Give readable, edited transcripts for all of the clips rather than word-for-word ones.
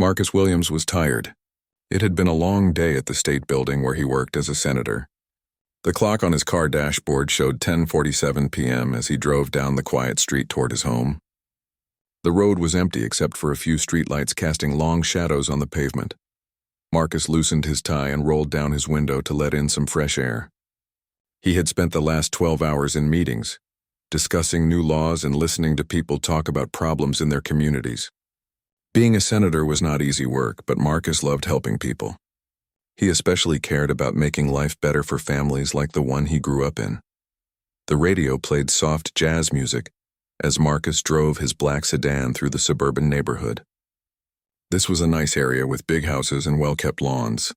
Marcus Williams was tired. It had been a long day at the state building where he worked as a senator. The clock on his car dashboard showed 10:47 p.m. as he drove down the quiet street toward his home. The road was empty except for a few streetlights casting long shadows on the pavement. Marcus loosened his tie and rolled down his window to let in some fresh air. He had spent the last 12 hours in meetings, discussing new laws and listening to people talk about problems in their communities. Being a senator was not easy work, but Marcus loved helping people. He especially cared about making life better for families like the one he grew up in. The radio played soft jazz music as Marcus drove his black sedan through the suburban neighborhood. This was a nice area with big houses and well-kept lawns.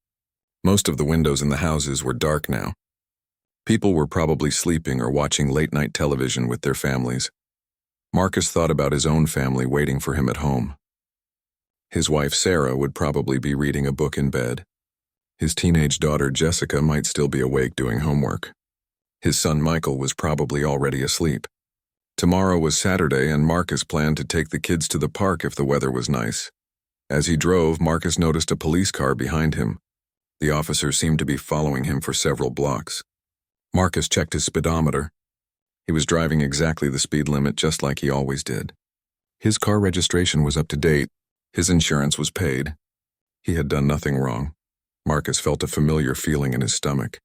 Most of the windows in the houses were dark now. People were probably sleeping or watching late-night television with their families. Marcus thought about his own family waiting for him at home. His wife Sarah would probably be reading a book in bed. His teenage daughter Jessica might still be awake doing homework. His son Michael was probably already asleep. Tomorrow was Saturday and Marcus planned to take the kids to the park if the weather was nice. As he drove, Marcus noticed a police car behind him. The officer seemed to be following him for several blocks. Marcus checked his speedometer. He was driving exactly the speed limit just like he always did. His car registration was up to date. His insurance was paid. He had done nothing wrong. Marcus felt a familiar feeling in his stomach.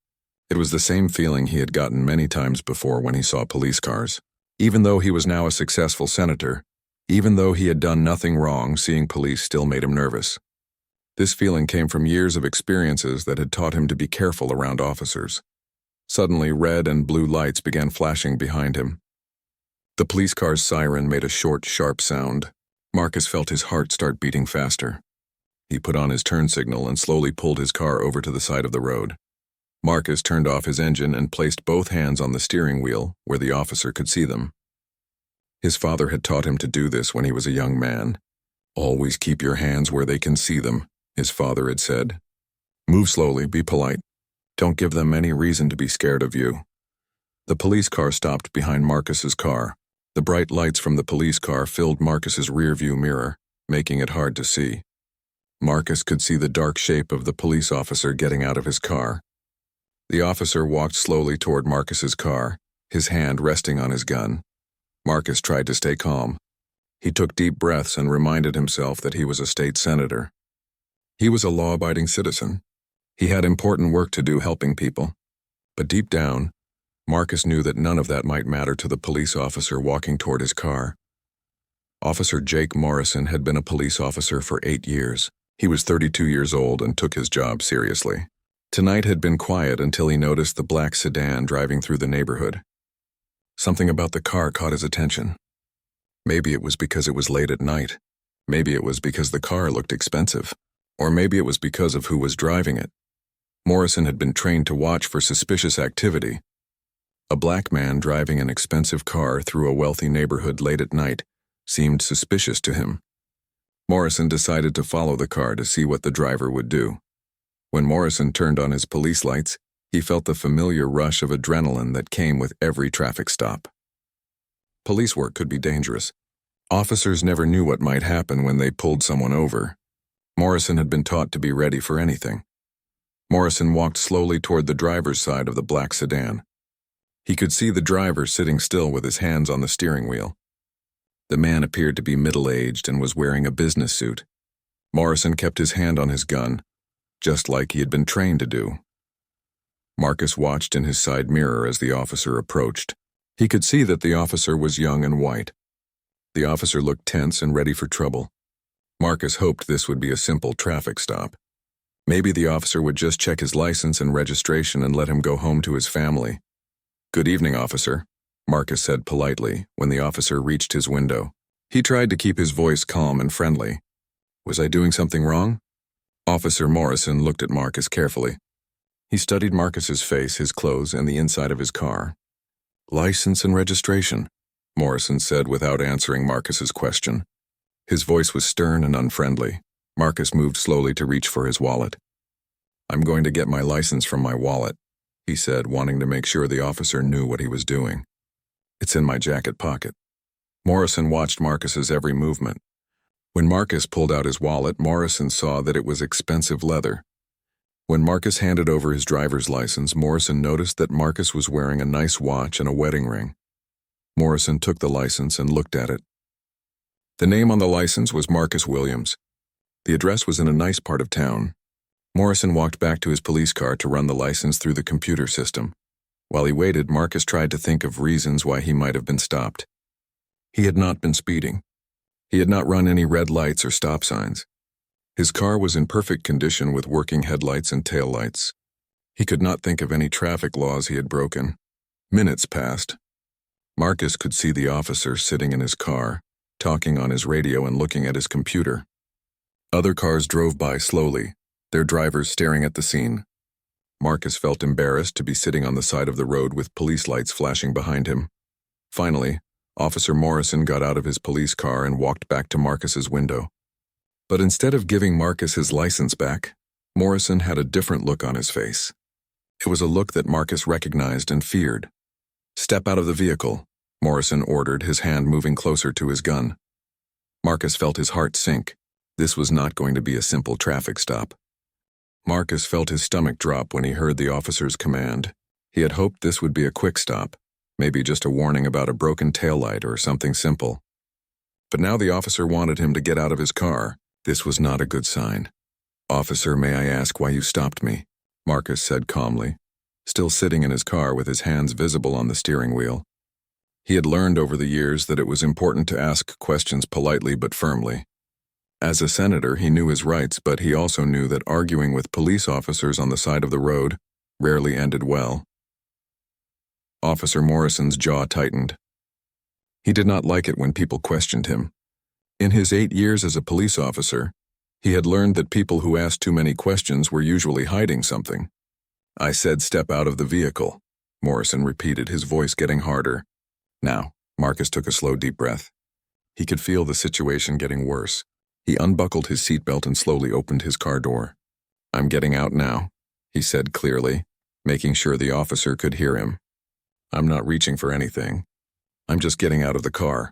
It was the same feeling he had gotten many times before when he saw police cars. Even though he was now a successful senator, even though he had done nothing wrong, seeing police still made him nervous. This feeling came from years of experiences that had taught him to be careful around officers. Suddenly, red and blue lights began flashing behind him. The police car's siren made a short, sharp sound. Marcus felt his heart start beating faster. He put on his turn signal and slowly pulled his car over to the side of the road. Marcus turned off his engine and placed both hands on the steering wheel where the officer could see them. His father had taught him to do this when he was a young man. "Always keep your hands where they can see them," his father had said. "Move slowly, be polite. Don't give them any reason to be scared of you." The police car stopped behind Marcus's car. The bright lights from the police car filled Marcus's rearview mirror, making it hard to see. Marcus could see the dark shape of the police officer getting out of his car. The officer walked slowly toward Marcus's car, his hand resting on his gun. Marcus tried to stay calm. He took deep breaths and reminded himself that he was a state senator. He was a law-abiding citizen. He had important work to do helping people. But deep down, Marcus knew that none of that might matter to the police officer walking toward his car. Officer Jake Morrison had been a police officer for 8 years. He was 32 years old and took his job seriously. Tonight had been quiet until he noticed the black sedan driving through the neighborhood. Something about the car caught his attention. Maybe it was because it was late at night. Maybe it was because the car looked expensive. Or maybe it was because of who was driving it. Morrison had been trained to watch for suspicious activity. A black man driving an expensive car through a wealthy neighborhood late at night seemed suspicious to him. Morrison decided to follow the car to see what the driver would do. When Morrison turned on his police lights, he felt the familiar rush of adrenaline that came with every traffic stop. Police work could be dangerous. Officers never knew what might happen when they pulled someone over. Morrison had been taught to be ready for anything. Morrison walked slowly toward the driver's side of the black sedan. He could see the driver sitting still with his hands on the steering wheel. The man appeared to be middle-aged and was wearing a business suit. Morrison kept his hand on his gun, just like he had been trained to do. Marcus watched in his side mirror as the officer approached. He could see that the officer was young and white. The officer looked tense and ready for trouble. Marcus hoped this would be a simple traffic stop. Maybe the officer would just check his license and registration and let him go home to his family. "Good evening, officer," Marcus said politely when the officer reached his window. He tried to keep his voice calm and friendly. "Was I doing something wrong?" Officer Morrison looked at Marcus carefully. He studied Marcus's face, his clothes, and the inside of his car. "License and registration," Morrison said without answering Marcus's question. His voice was stern and unfriendly. Marcus moved slowly to reach for his wallet. "I'm going to get my license from my wallet," he said, wanting to make sure the officer knew what he was doing. "It's in my jacket pocket." Morrison watched Marcus's every movement. When Marcus pulled out his wallet, Morrison saw that it was expensive leather. When Marcus handed over his driver's license, Morrison noticed that Marcus was wearing a nice watch and a wedding ring. Morrison took the license and looked at it. The name on the license was Marcus Williams. The address was in a nice part of town. Morrison walked back to his police car to run the license through the computer system. While he waited, Marcus tried to think of reasons why he might have been stopped. He had not been speeding. He had not run any red lights or stop signs. His car was in perfect condition with working headlights and taillights. He could not think of any traffic laws he had broken. Minutes passed. Marcus could see the officer sitting in his car, talking on his radio and looking at his computer. Other cars drove by slowly, their drivers staring at the scene. Marcus felt embarrassed to be sitting on the side of the road with police lights flashing behind him. Finally, Officer Morrison got out of his police car and walked back to Marcus's window. But instead of giving Marcus his license back, Morrison had a different look on his face. It was a look that Marcus recognized and feared. "Step out of the vehicle," Morrison ordered, his hand moving closer to his gun. Marcus felt his heart sink. This was not going to be a simple traffic stop. Marcus felt his stomach drop when he heard the officer's command. He had hoped this would be a quick stop, maybe just a warning about a broken taillight or something simple. But now the officer wanted him to get out of his car. This was not a good sign. "Officer, may I ask why you stopped me?" Marcus said calmly, still sitting in his car with his hands visible on the steering wheel. He had learned over the years that it was important to ask questions politely but firmly. As a senator, he knew his rights, but he also knew that arguing with police officers on the side of the road rarely ended well. Officer Morrison's jaw tightened. He did not like it when people questioned him. In his 8 years as a police officer, he had learned that people who asked too many questions were usually hiding something. "I said step out of the vehicle," Morrison repeated, his voice getting harder. Now, Marcus took a slow, deep breath. He could feel the situation getting worse. He unbuckled his seatbelt and slowly opened his car door. "I'm getting out now," he said clearly, making sure the officer could hear him. "I'm not reaching for anything. I'm just getting out of the car."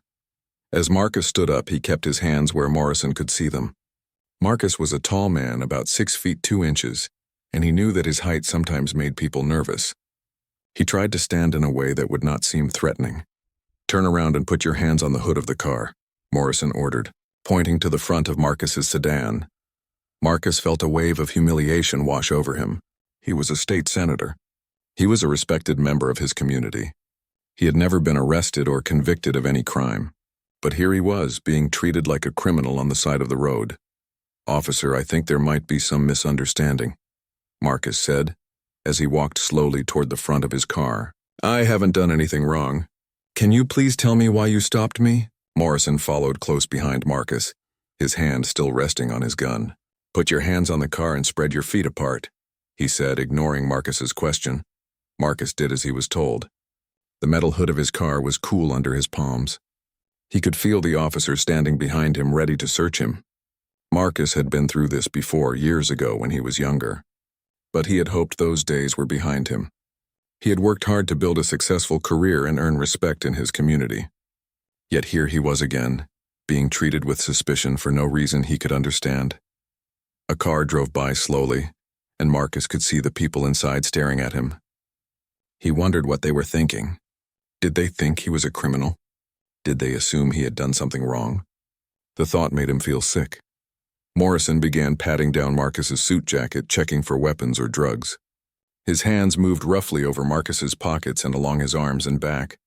As Marcus stood up, he kept his hands where Morrison could see them. Marcus was a tall man, about 6 feet 2 inches, and he knew that his height sometimes made people nervous. He tried to stand in a way that would not seem threatening. "Turn around and put your hands on the hood of the car," Morrison ordered, pointing to the front of Marcus's sedan. Marcus felt a wave of humiliation wash over him. He was a state senator. He was a respected member of his community. He had never been arrested or convicted of any crime. But here he was, being treated like a criminal on the side of the road. "Officer, I think there might be some misunderstanding," Marcus said, as he walked slowly toward the front of his car. "I haven't done anything wrong. Can you please tell me why you stopped me?" Morrison followed close behind Marcus, his hand still resting on his gun. "Put your hands on the car and spread your feet apart," he said, ignoring Marcus's question. Marcus did as he was told. The metal hood of his car was cool under his palms. He could feel the officer standing behind him, ready to search him. Marcus had been through this before, years ago when he was younger. But he had hoped those days were behind him. He had worked hard to build a successful career and earn respect in his community. Yet here he was again, being treated with suspicion for no reason he could understand. A car drove by slowly, and Marcus could see the people inside staring at him. He wondered what they were thinking. Did they think he was a criminal? Did they assume he had done something wrong? The thought made him feel sick. Morrison began patting down Marcus's suit jacket, checking for weapons or drugs. His hands moved roughly over Marcus's pockets and along his arms and back.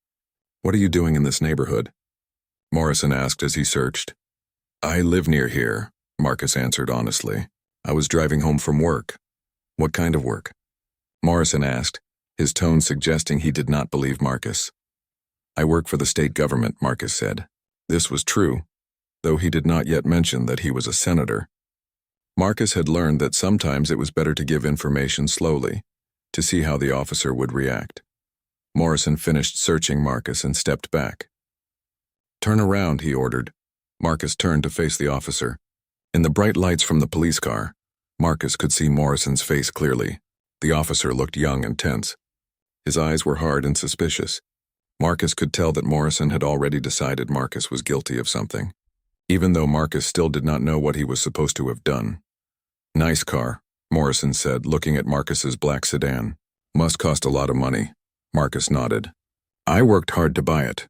"What are you doing in this neighborhood?" Morrison asked as he searched. "I live near here," Marcus answered honestly. "I was driving home from work." "What kind of work?" Morrison asked, his tone suggesting he did not believe Marcus. "I work for the state government," Marcus said. This was true, though he did not yet mention that he was a senator. Marcus had learned that sometimes it was better to give information slowly, to see how the officer would react. Morrison finished searching Marcus and stepped back. "Turn around," he ordered. Marcus turned to face the officer. In the bright lights from the police car, Marcus could see Morrison's face clearly. The officer looked young and tense. His eyes were hard and suspicious. Marcus could tell that Morrison had already decided Marcus was guilty of something. even though Marcus still did not know what he was supposed to have done. "Nice car," Morrison said, looking at Marcus's black sedan. "Must cost a lot of money." Marcus nodded. "I worked hard to buy it."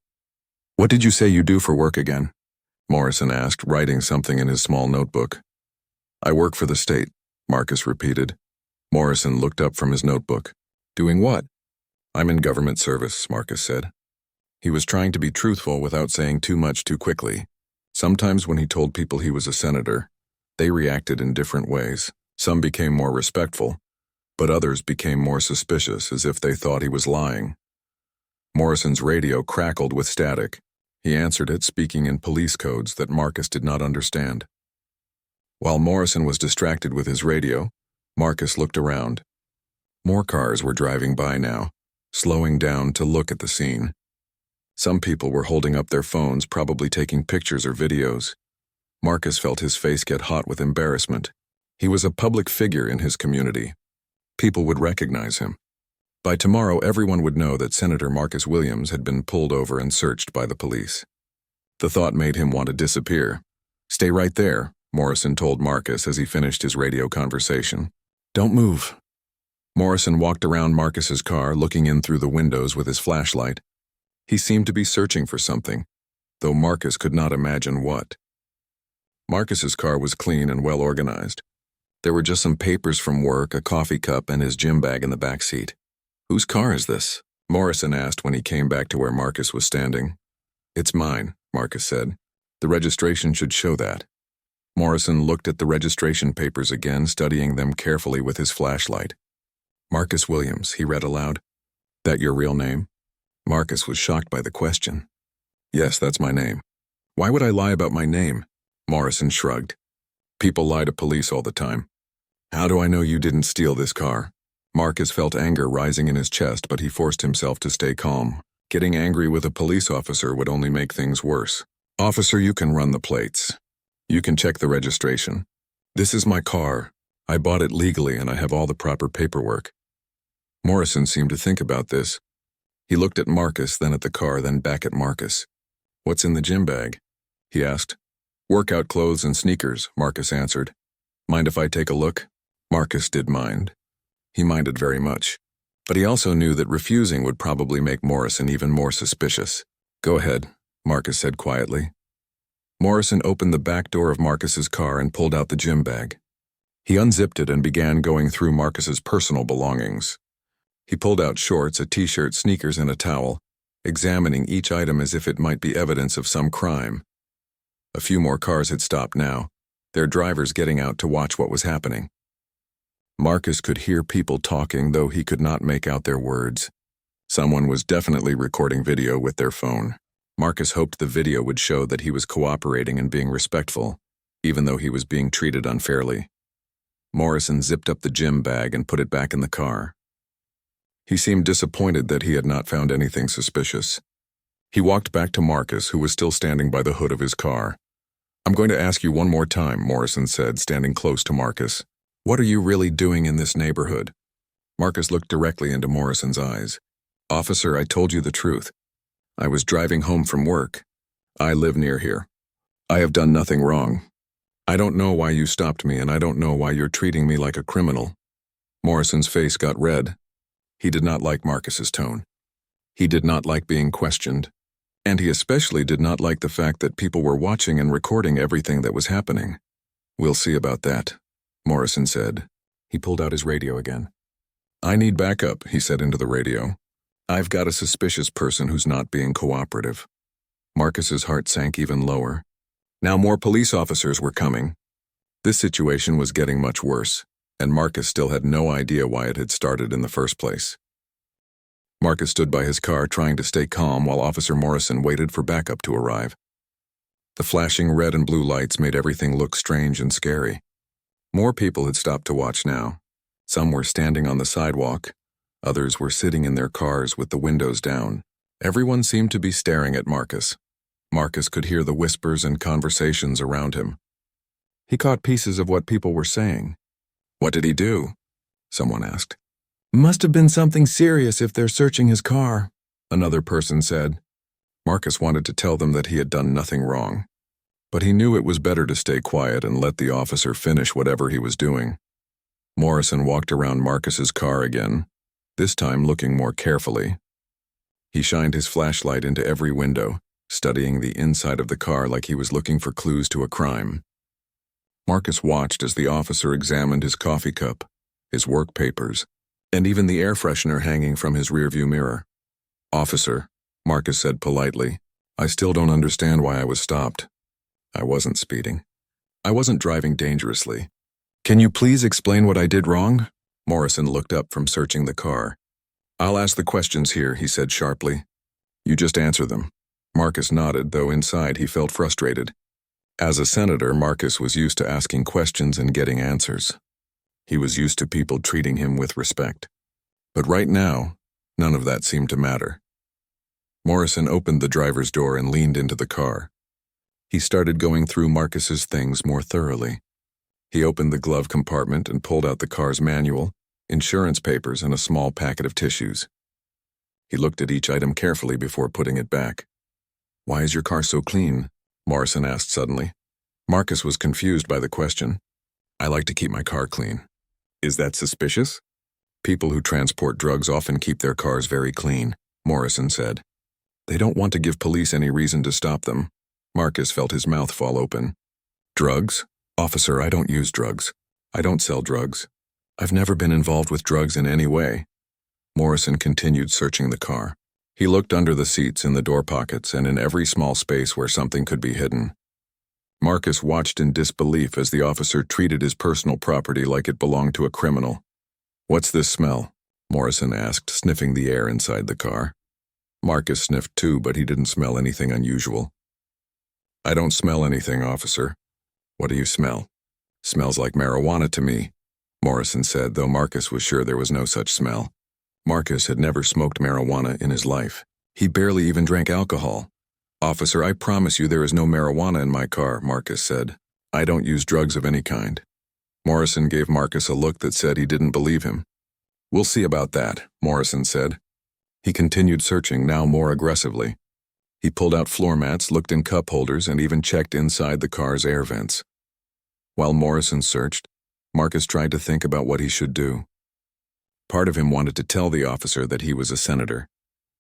"What did you say you do for work again?" Morrison asked, writing something in his small notebook. "I work for the state," Marcus repeated. Morrison looked up from his notebook. "Doing what?" "I'm in government service," Marcus said. He was trying to be truthful without saying too much too quickly. Sometimes when he told people he was a senator, they reacted in different ways. Some became more respectful, but others became more suspicious, as if they thought he was lying. Morrison's radio crackled with static. He answered it, speaking in police codes that Marcus did not understand. While Morrison was distracted with his radio, Marcus looked around. More cars were driving by now, slowing down to look at the scene. Some people were holding up their phones, probably taking pictures or videos. Marcus felt his face get hot with embarrassment. He was a public figure in his community. People would recognize him. By tomorrow, everyone would know that Senator Marcus Williams had been pulled over and searched by the police. The thought made him want to disappear. "Stay right there," Morrison told Marcus as he finished his radio conversation. "Don't move." Morrison walked around Marcus's car, looking in through the windows with his flashlight. He seemed to be searching for something, though Marcus could not imagine what. Marcus's car was clean and well organized. There were just some papers from work, a coffee cup, and his gym bag in the back seat. "Whose car is this?" Morrison asked when he came back to where Marcus was standing. "It's mine," Marcus said. "The registration should show that." Morrison looked at the registration papers again, studying them carefully with his flashlight. "Marcus Williams," he read aloud. "That your real name?" Marcus was shocked by the question. "Yes, that's my name." "Why would I lie about my name?" Morrison shrugged. "People lie to police all the time." "How do I know you didn't steal this car?" Marcus felt anger rising in his chest, but he forced himself to stay calm. Getting angry with a police officer would only make things worse. "Officer, you can run the plates. You can check the registration. This is my car. I bought it legally and I have all the proper paperwork." Morrison seemed to think about this. He looked at Marcus, then at the car, then back at Marcus. "What's in the gym bag?" he asked. "Workout clothes and sneakers," Marcus answered. "Mind if I take a look?" Marcus did mind. He minded very much. But he also knew that refusing would probably make Morrison even more suspicious. "Go ahead," Marcus said quietly. Morrison opened the back door of Marcus's car and pulled out the gym bag. He unzipped it and began going through Marcus's personal belongings. He pulled out shorts, a t-shirt, sneakers, and a towel, examining each item as if it might be evidence of some crime. A few more cars had stopped now, their drivers getting out to watch what was happening. Marcus could hear people talking, though he could not make out their words. Someone was definitely recording video with their phone. Marcus hoped the video would show that he was cooperating and being respectful, even though he was being treated unfairly. Morrison zipped up the gym bag and put it back in the car. He seemed disappointed that he had not found anything suspicious. He walked back to Marcus, who was still standing by the hood of his car. "I'm going to ask you one more time," Morrison said, standing close to Marcus. "What are you really doing in this neighborhood?" Marcus looked directly into Morrison's eyes. "Officer, I told you the truth. I was driving home from work. I live near here. I have done nothing wrong. I don't know why you stopped me, and I don't know why you're treating me like a criminal." Morrison's face got red. He did not like Marcus's tone. He did not like being questioned. And he especially did not like the fact that people were watching and recording everything that was happening. "We'll see about that," Morrison said. He pulled out his radio again. "I need backup," he said into the radio. "I've got a suspicious person who's not being cooperative." Marcus's heart sank even lower. Now more police officers were coming. This situation was getting much worse, and Marcus still had no idea why it had started in the first place. Marcus stood by his car trying to stay calm while Officer Morrison waited for backup to arrive. The flashing red and blue lights made everything look strange and scary. More people had stopped to watch now. Some were standing on the sidewalk. Others were sitting in their cars with the windows down. Everyone seemed to be staring at Marcus. Marcus could hear the whispers and conversations around him. He caught pieces of what people were saying. "What did he do?" someone asked. "Must have been something serious if they're searching his car," another person said. Marcus wanted to tell them that he had done nothing wrong. But he knew it was better to stay quiet and let the officer finish whatever he was doing. Morrison walked around Marcus's car again, this time looking more carefully. He shined his flashlight into every window, studying the inside of the car like he was looking for clues to a crime. Marcus watched as the officer examined his coffee cup, his work papers, and even the air freshener hanging from his rearview mirror. "Officer," Marcus said politely, "I still don't understand why I was stopped. I wasn't speeding. I wasn't driving dangerously. Can you please explain what I did wrong?" Morrison looked up from searching the car. "I'll ask the questions here," he said sharply. "You just answer them." Marcus nodded, though inside he felt frustrated. As a senator, Marcus was used to asking questions and getting answers. He was used to people treating him with respect. But right now, none of that seemed to matter. Morrison opened the driver's door and leaned into the car. He started going through Marcus's things more thoroughly. He opened the glove compartment and pulled out the car's manual, insurance papers, and a small packet of tissues. He looked at each item carefully before putting it back. "Why is your car so clean?" Morrison asked suddenly. Marcus was confused by the question. "I like to keep my car clean." "Is that suspicious?" "People who transport drugs often keep their cars very clean," Morrison said. "They don't want to give police any reason to stop them." Marcus felt his mouth fall open. "Drugs? Officer, I don't use drugs. I don't sell drugs. I've never been involved with drugs in any way." Morrison continued searching the car. He looked under the seats, in the door pockets, and in every small space where something could be hidden. Marcus watched in disbelief as the officer treated his personal property like it belonged to a criminal. "What's this smell?" Morrison asked, sniffing the air inside the car. Marcus sniffed too, but he didn't smell anything unusual. "I don't smell anything, officer." "What do you smell?" "Smells like marijuana to me," Morrison said, though Marcus was sure there was no such smell. Marcus had never smoked marijuana in his life. He barely even drank alcohol. "Officer, I promise you there is no marijuana in my car," Marcus said. "I don't use drugs of any kind." Morrison gave Marcus a look that said he didn't believe him. "We'll see about that," Morrison said. He continued searching, now more aggressively. He pulled out floor mats, looked in cup holders, and even checked inside the car's air vents. While Morrison searched, Marcus tried to think about what he should do. Part of him wanted to tell the officer that he was a senator,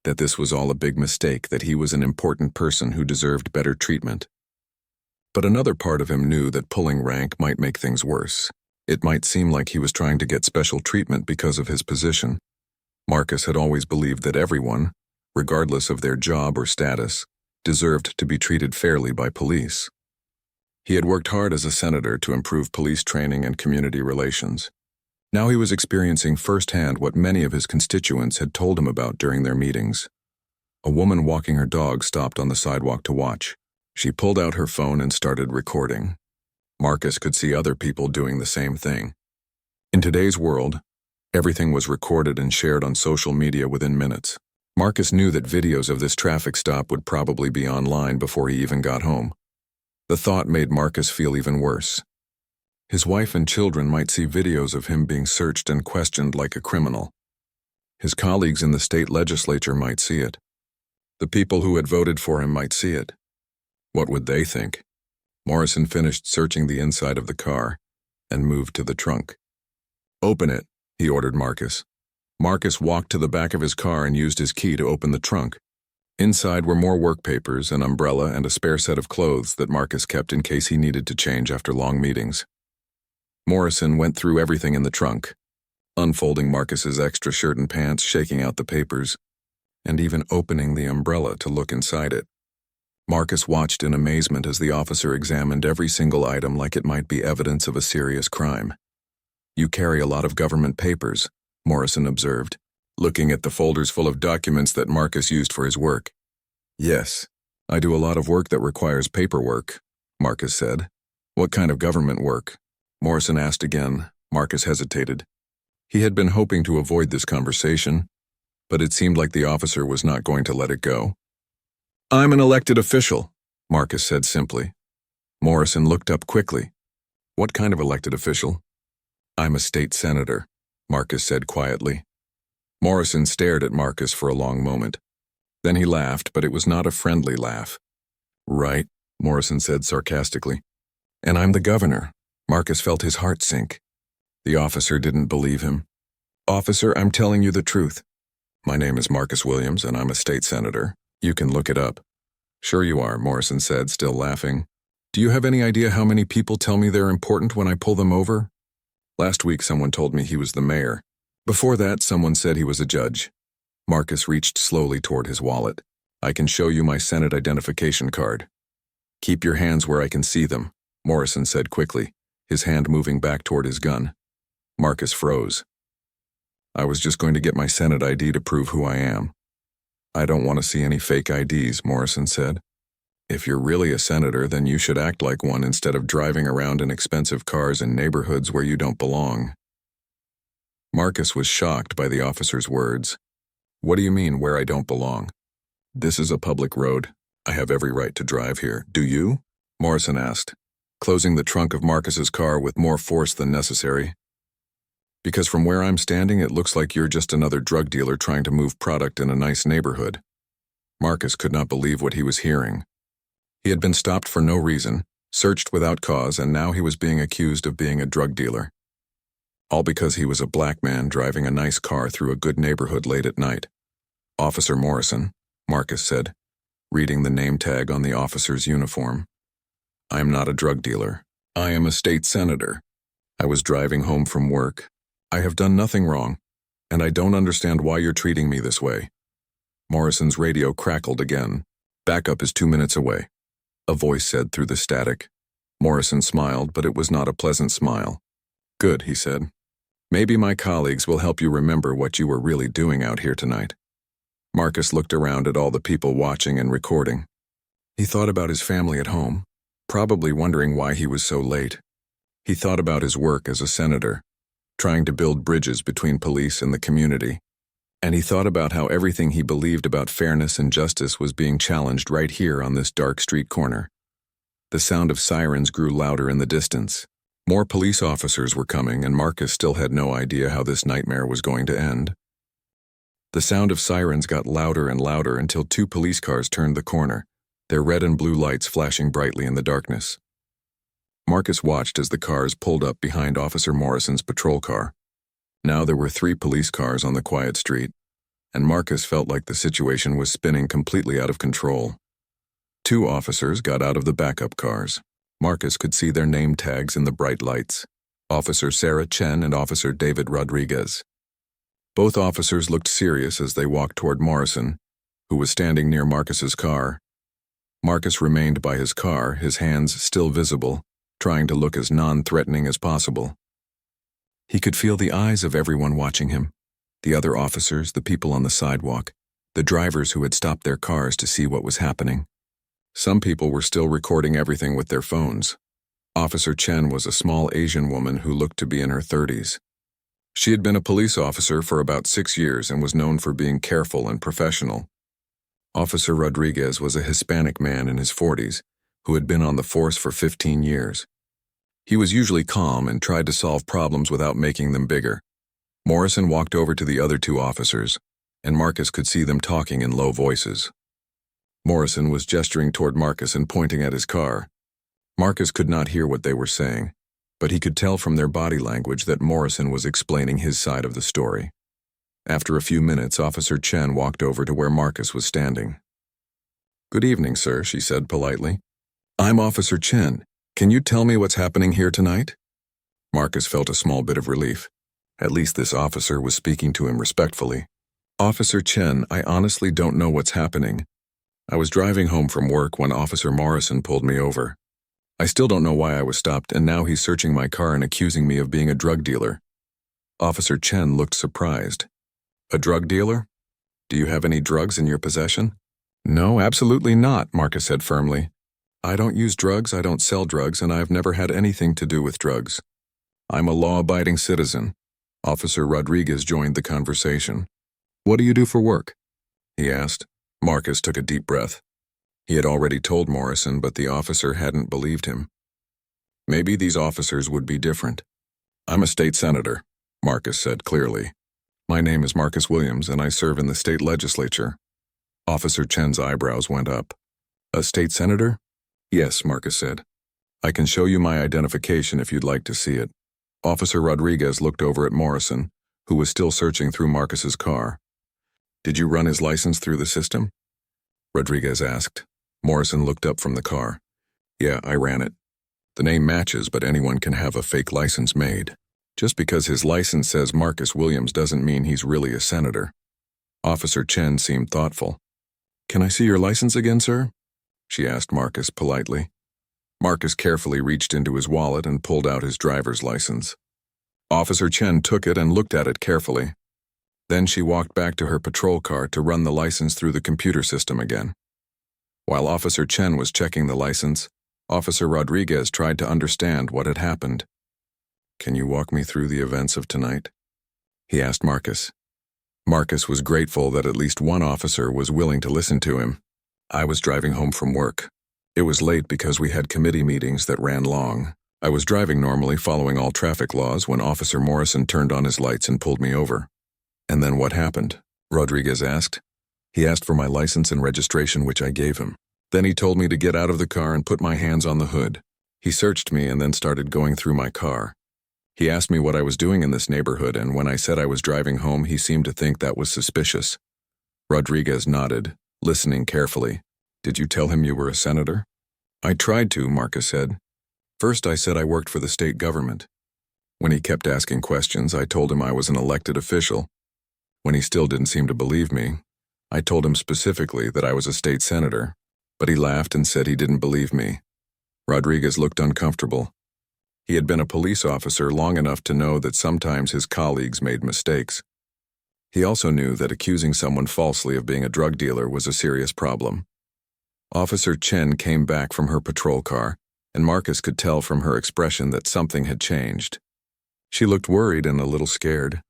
that this was all a big mistake, that he was an important person who deserved better treatment. But another part of him knew that pulling rank might make things worse. It might seem like he was trying to get special treatment because of his position. Marcus had always believed that everyone, regardless of their job or status, deserved to be treated fairly by police. He had worked hard as a senator to improve police training and community relations. Now he was experiencing firsthand what many of his constituents had told him about during their meetings. A woman walking her dog stopped on the sidewalk to watch. She pulled out her phone and started recording. Marcus could see other people doing the same thing. In today's world, everything was recorded and shared on social media within minutes. Marcus knew that videos of this traffic stop would probably be online before he even got home. The thought made Marcus feel even worse. His wife and children might see videos of him being searched and questioned like a criminal. His colleagues in the state legislature might see it. The people who had voted for him might see it. What would they think? Morrison finished searching the inside of the car and moved to the trunk. "Open it," he ordered Marcus. Marcus walked to the back of his car and used his key to open the trunk. Inside were more work papers, an umbrella, and a spare set of clothes that Marcus kept in case he needed to change after long meetings. Morrison went through everything in the trunk, unfolding Marcus's extra shirt and pants, shaking out the papers, and even opening the umbrella to look inside it. Marcus watched in amazement as the officer examined every single item like it might be evidence of a serious crime. "You carry a lot of government papers," Morrison observed, looking at the folders full of documents that Marcus used for his work. "Yes, I do a lot of work that requires paperwork," Marcus said. "What kind of government work?" Morrison asked again. Marcus hesitated. He had been hoping to avoid this conversation, but it seemed like the officer was not going to let it go. "I'm an elected official," Marcus said simply. Morrison looked up quickly. "What kind of elected official?" "I'm a state senator," Marcus said quietly. Morrison stared at Marcus for a long moment. Then he laughed, but it was not a friendly laugh. "Right," Morrison said sarcastically. And I'm the governor. Marcus felt his heart sink. The officer didn't believe him. Officer, I'm telling you the truth. My name is Marcus Williams, and I'm a state senator. You can look it up. Sure you are, Morrison said, still laughing. Do you have any idea how many people tell me they're important when I pull them over? Last week someone told me he was the mayor. Before that, someone said he was a judge. Marcus reached slowly toward his wallet. I can show you my Senate identification card. Keep your hands where I can see them, Morrison said quickly, his hand moving back toward his gun. Marcus froze. I was just going to get my Senate ID to prove who I am. I don't want to see any fake IDs, Morrison said. If you're really a senator, then you should act like one instead of driving around in expensive cars in neighborhoods where you don't belong. Marcus was shocked by the officer's words. What do you mean, where I don't belong? This is a public road. I have every right to drive here. Do you? Morrison asked, closing the trunk of Marcus's car with more force than necessary. Because from where I'm standing, it looks like you're just another drug dealer trying to move product in a nice neighborhood. Marcus could not believe what he was hearing. He had been stopped for no reason, searched without cause, and now he was being accused of being a drug dealer. All because he was a black man driving a nice car through a good neighborhood late at night. Officer Morrison, Marcus said, reading the name tag on the officer's uniform. I am not a drug dealer. I am a state senator. I was driving home from work. I have done nothing wrong, and I don't understand why you're treating me this way. Morrison's radio crackled again. Backup is 2 minutes away, a voice said through the static. Morrison smiled, but it was not a pleasant smile. Good, he said. Maybe my colleagues will help you remember what you were really doing out here tonight. Marcus looked around at all the people watching and recording. He thought about his family at home, probably wondering why he was so late. He thought about his work as a senator, trying to build bridges between police and the community. And he thought about how everything he believed about fairness and justice was being challenged right here on this dark street corner. The sound of sirens grew louder in the distance. More police officers were coming, and Marcus still had no idea how this nightmare was going to end. The sound of sirens got louder and louder until 2 police cars turned the corner, their red and blue lights flashing brightly in the darkness. Marcus watched as the cars pulled up behind Officer Morrison's patrol car. Now there were 3 police cars on the quiet street, and Marcus felt like the situation was spinning completely out of control. 2 officers got out of the backup cars. Marcus could see their name tags in the bright lights. Officer Sarah Chen and Officer David Rodriguez. Both officers looked serious as they walked toward Morrison, who was standing near Marcus's car. Marcus remained by his car, his hands still visible, trying to look as non-threatening as possible. He could feel the eyes of everyone watching him, the other officers, the people on the sidewalk, the drivers who had stopped their cars to see what was happening. Some people were still recording everything with their phones. Officer Chen was a small Asian woman who looked to be in her 30s. She had been a police officer for about 6 years and was known for being careful and professional. Officer Rodriguez was a Hispanic man in his 40s who had been on the force for 15 years. He was usually calm and tried to solve problems without making them bigger. Morrison walked over to the other 2 officers, and Marcus could see them talking in low voices. Morrison was gesturing toward Marcus and pointing at his car. Marcus could not hear what they were saying, but he could tell from their body language that Morrison was explaining his side of the story. After a few minutes, Officer Chen walked over to where Marcus was standing. Good evening, sir, she said politely. I'm Officer Chen. Can you tell me what's happening here tonight? Marcus felt a small bit of relief. At least this officer was speaking to him respectfully. Officer Chen, I honestly don't know what's happening. I was driving home from work when Officer Morrison pulled me over. I still don't know why I was stopped, and now he's searching my car and accusing me of being a drug dealer. Officer Chen looked surprised. A drug dealer? Do you have any drugs in your possession? No, absolutely not, Marcus said firmly. I don't use drugs, I don't sell drugs, and I've never had anything to do with drugs. I'm a law-abiding citizen. Officer Rodriguez joined the conversation. What do you do for work? He asked. Marcus took a deep breath. He had already told Morrison, but the officer hadn't believed him. Maybe these officers would be different. I'm a state senator, Marcus said clearly. My name is Marcus Williams, and I serve in the state legislature. Officer Chen's eyebrows went up. A state senator? Yes, Marcus said. I can show you my identification if you'd like to see it. Officer Rodriguez looked over at Morrison, who was still searching through Marcus's car. Did you run his license through the system? Rodriguez asked. Morrison looked up from the car. Yeah, I ran it. The name matches, but anyone can have a fake license made. Just because his license says Marcus Williams doesn't mean he's really a senator. Officer Chen seemed thoughtful. Can I see your license again, sir? She asked Marcus politely. Marcus carefully reached into his wallet and pulled out his driver's license. Officer Chen took it and looked at it carefully. Then she walked back to her patrol car to run the license through the computer system again. While Officer Chen was checking the license, Officer Rodriguez tried to understand what had happened. Can you walk me through the events of tonight? He asked Marcus. Marcus was grateful that at least one officer was willing to listen to him. I was driving home from work. It was late because we had committee meetings that ran long. I was driving normally, following all traffic laws, when Officer Morrison turned on his lights and pulled me over. And then what happened? Rodriguez asked. He asked for my license and registration, which I gave him. Then he told me to get out of the car and put my hands on the hood. He searched me and then started going through my car. He asked me what I was doing in this neighborhood, and when I said I was driving home, he seemed to think that was suspicious. Rodriguez nodded, listening carefully. Did you tell him you were a senator? I tried to, Marcus said. First I said I worked for the state government. When he kept asking questions, I told him I was an elected official. When he still didn't seem to believe me, I told him specifically that I was a state senator, but he laughed and said he didn't believe me. Rodriguez looked uncomfortable. He had been a police officer long enough to know that sometimes his colleagues made mistakes. He also knew that accusing someone falsely of being a drug dealer was a serious problem. Officer Chen came back from her patrol car, and Marcus could tell from her expression that something had changed. She looked worried and a little scared.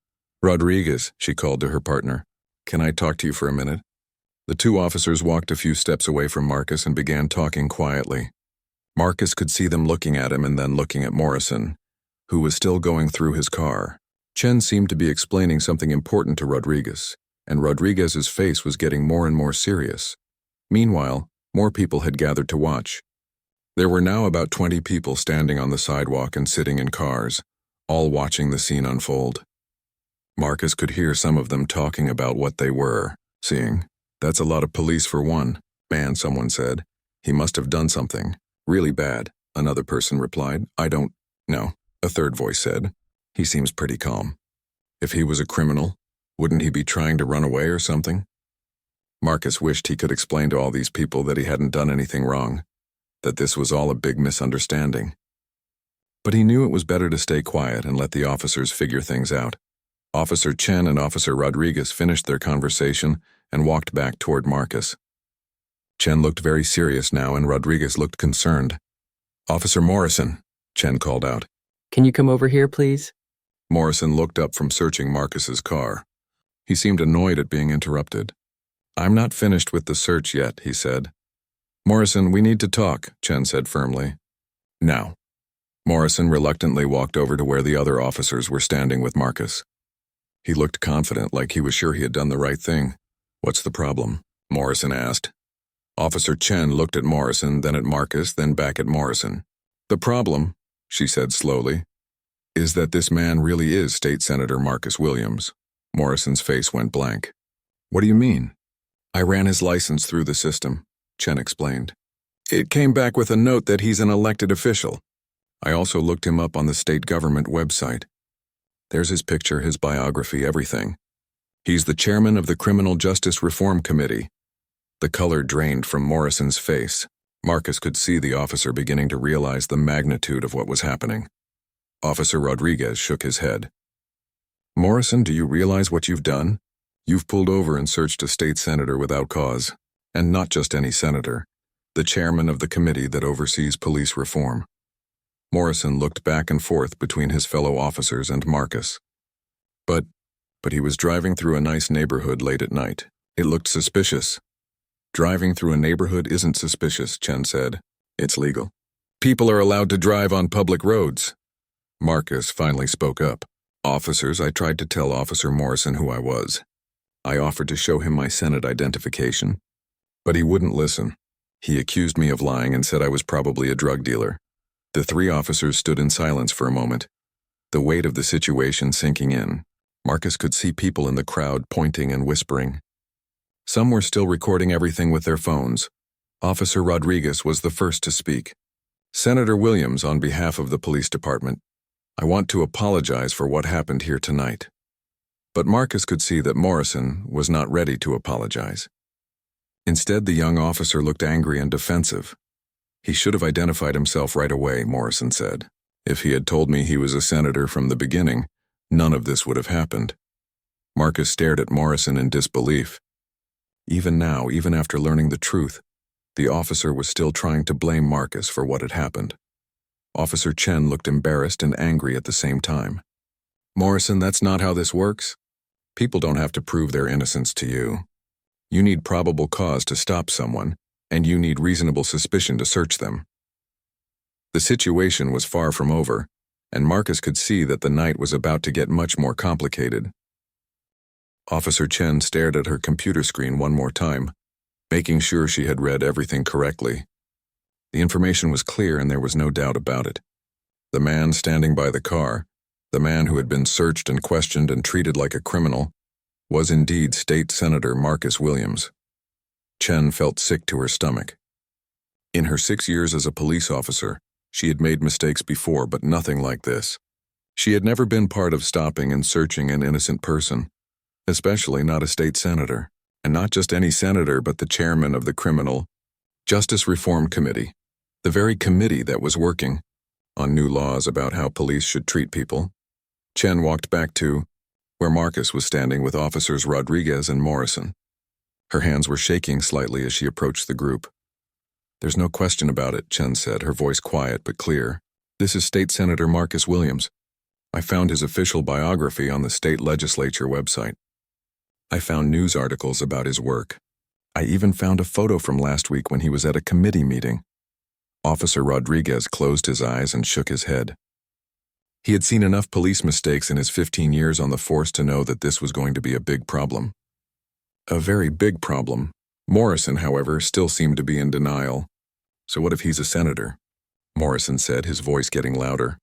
Rodriguez, she called to her partner. Can I talk to you for a minute? The two officers walked a few steps away from Marcus and began talking quietly. Marcus could see them looking at him and then looking at Morrison, who was still going through his car. Chen seemed to be explaining something important to Rodriguez, and Rodriguez's face was getting more and more serious. Meanwhile, more people had gathered to watch. There were now about 20 people standing on the sidewalk and sitting in cars, all watching the scene unfold. Marcus could hear some of them talking about what they were seeing. That's a lot of police for one, man, someone said. He must have done something really bad, another person replied. I don't know, a third voice said. He seems pretty calm. If he was a criminal, wouldn't he be trying to run away or something? Marcus wished he could explain to all these people that he hadn't done anything wrong, that this was all a big misunderstanding. But he knew it was better to stay quiet and let the officers figure things out. Officer Chen and Officer Rodriguez finished their conversation and walked back toward Marcus. Chen looked very serious now and Rodriguez looked concerned. Officer Morrison, Chen called out. Can you come over here, please? Morrison looked up from searching Marcus's car. He seemed annoyed at being interrupted. I'm not finished with the search yet, he said. Morrison, we need to talk, Chen said firmly. Now. Morrison reluctantly walked over to where the other officers were standing with Marcus. He looked confident, like he was sure he had done the right thing. What's the problem? Morrison asked. Officer Chen looked at Morrison, then at Marcus, then back at Morrison. The problem, she said slowly, is that this man really is State Senator Marcus Williams. Morrison's face went blank. What do you mean? I ran his license through the system, Chen explained. It came back with a note that he's an elected official. I also looked him up on the state government website. There's his picture, his biography, everything. He's the chairman of the Criminal Justice Reform Committee. The color drained from Morrison's face. Marcus could see the officer beginning to realize the magnitude of what was happening. Officer Rodriguez shook his head. Morrison, do you realize what you've done? You've pulled over and searched a state senator without cause. And not just any senator. The chairman of the committee that oversees police reform. Morrison looked back and forth between his fellow officers and Marcus. But he was driving through a nice neighborhood late at night. It looked suspicious. Driving through a neighborhood isn't suspicious, Chen said. It's legal. People are allowed to drive on public roads. Marcus finally spoke up. Officers, I tried to tell Officer Morrison who I was. I offered to show him my Senate identification. But he wouldn't listen. He accused me of lying and said I was probably a drug dealer. The three officers stood in silence for a moment, the weight of the situation sinking in. Marcus could see people in the crowd pointing and whispering. Some were still recording everything with their phones. Officer Rodriguez was the first to speak. "Senator Williams, on behalf of the police department, I want to apologize for what happened here tonight." But Marcus could see that Morrison was not ready to apologize. Instead, the young officer looked angry and defensive. "He should have identified himself right away," Morrison said. "If he had told me he was a senator from the beginning, none of this would have happened." Marcus stared at Morrison in disbelief. Even now, even after learning the truth, the officer was still trying to blame Marcus for what had happened. Officer Chen looked embarrassed and angry at the same time. "Morrison, that's not how this works. People don't have to prove their innocence to you. You need probable cause to stop someone, and you need reasonable suspicion to search them." The situation was far from over, and Marcus could see that the night was about to get much more complicated. Officer Chen stared at her computer screen one more time, making sure she had read everything correctly. The information was clear and there was no doubt about it. The man standing by the car, the man who had been searched and questioned and treated like a criminal, was indeed State Senator Marcus Williams. Chen felt sick to her stomach. In her 6 years as a police officer, she had made mistakes before, but nothing like this. She had never been part of stopping and searching an innocent person, especially not a state senator, and not just any senator but the chairman of the Criminal Justice Reform Committee, the very committee that was working on new laws about how police should treat people. Chen walked back to where Marcus was standing with officers Rodriguez and Morrison. Her hands were shaking slightly as she approached the group. "There's no question about it," Chen said, her voice quiet but clear. "This is State Senator Marcus Williams. I found his official biography on the state legislature website. I found news articles about his work. I even found a photo from last week when he was at a committee meeting." Officer Rodriguez closed his eyes and shook his head. He had seen enough police mistakes in his 15 years on the force to know that this was going to be a big problem. A very big problem. Morrison, however, still seemed to be in denial. "So what if he's a senator?" Morrison said, his voice getting louder.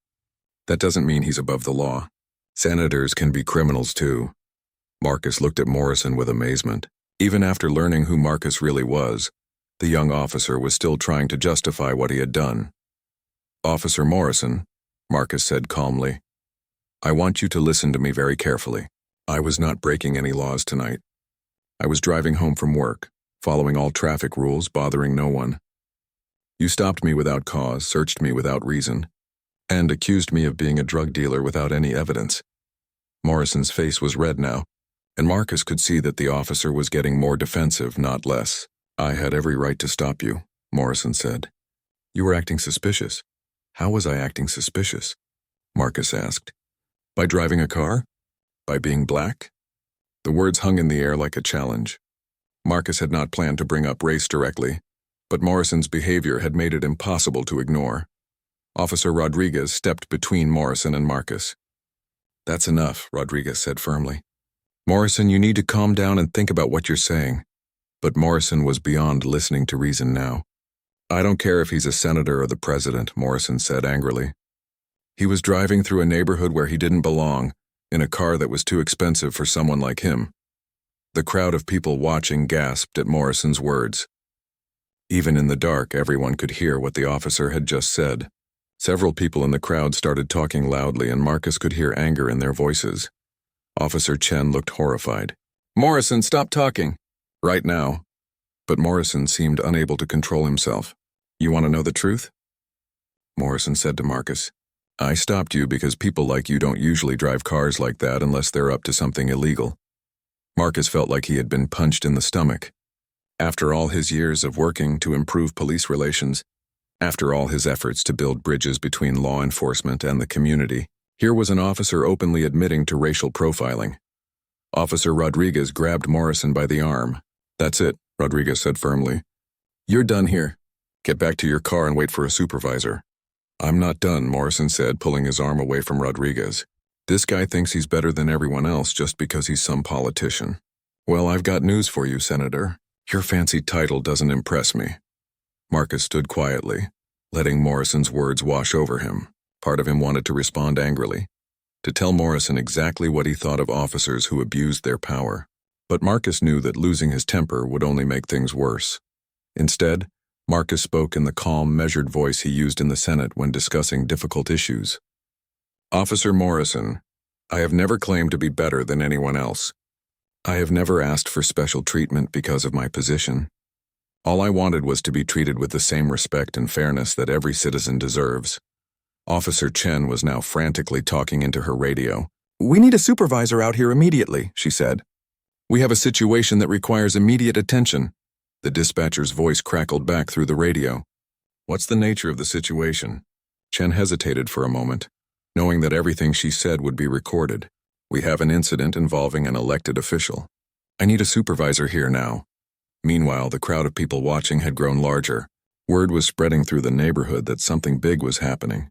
"That doesn't mean he's above the law. Senators can be criminals too." Marcus looked at Morrison with amazement. Even after learning who Marcus really was, the young officer was still trying to justify what he had done. "Officer Morrison," Marcus said calmly, "I want you to listen to me very carefully. I was not breaking any laws tonight. I was driving home from work, following all traffic rules, bothering no one. You stopped me without cause, searched me without reason, and accused me of being a drug dealer without any evidence." Morrison's face was red now, and Marcus could see that the officer was getting more defensive, not less. "I had every right to stop you," Morrison said. "You were acting suspicious." "How was I acting suspicious?" Marcus asked. "By driving a car? By being black?" The words hung in the air like a challenge. Marcus had not planned to bring up race directly, but Morrison's behavior had made it impossible to ignore. Officer Rodriguez stepped between Morrison and Marcus. "That's enough," Rodriguez said firmly. "Morrison, you need to calm down and think about what you're saying." But Morrison was beyond listening to reason now. "I don't care if he's a senator or the president," Morrison said angrily. "He was driving through a neighborhood where he didn't belong, in a car that was too expensive for someone like him." The crowd of people watching gasped at Morrison's words. Even in the dark, everyone could hear what the officer had just said. Several people in the crowd started talking loudly, and Marcus could hear anger in their voices. Officer Chen looked horrified. "Morrison, stop talking. Right now." But Morrison seemed unable to control himself. "You want to know the truth?" Morrison said to Marcus. "I stopped you because people like you don't usually drive cars like that unless they're up to something illegal." Marcus felt like he had been punched in the stomach. After all his years of working to improve police relations, after all his efforts to build bridges between law enforcement and the community, here was an officer openly admitting to racial profiling. Officer Rodriguez grabbed Morrison by the arm. "That's it," Rodriguez said firmly. "You're done here. Get back to your car and wait for a supervisor." "I'm not done," Morrison said, pulling his arm away from Rodriguez. "This guy thinks he's better than everyone else just because he's some politician. Well, I've got news for you, Senator. Your fancy title doesn't impress me. Marcus stood quietly, letting Morrison's words wash over him. Part of him wanted to respond angrily, to tell Morrison exactly what he thought of officers who abused their power. But Marcus knew that losing his temper would only make things worse. Instead, Marcus spoke in the calm, measured voice he used in the Senate when discussing difficult issues. Officer Morrison, I have never claimed to be better than anyone else. I have never asked for special treatment because of my position. All I wanted was to be treated with the same respect and fairness that every citizen deserves. Officer Chen was now frantically talking into her radio. We need a supervisor out here immediately, she said. We have a situation that requires immediate attention. The dispatcher's voice crackled back through the radio. What's the nature of the situation? Chen hesitated for a moment, knowing that everything she said would be recorded. We have an incident involving an elected official. I need a supervisor here now. Meanwhile, the crowd of people watching had grown larger. Word was spreading through the neighborhood that something big was happening.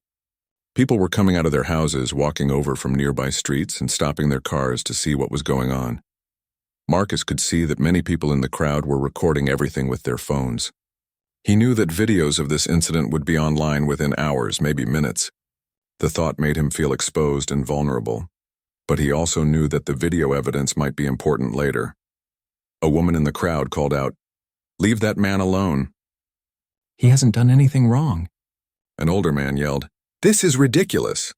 People were coming out of their houses, walking over from nearby streets and stopping their cars to see what was going on. Marcus could see that many people in the crowd were recording everything with their phones. He knew that videos of this incident would be online within hours, maybe minutes. The thought made him feel exposed and vulnerable. But he also knew that the video evidence might be important later. A woman in the crowd called out, "Leave that man alone." He hasn't done anything wrong. An older man yelled, "This is ridiculous."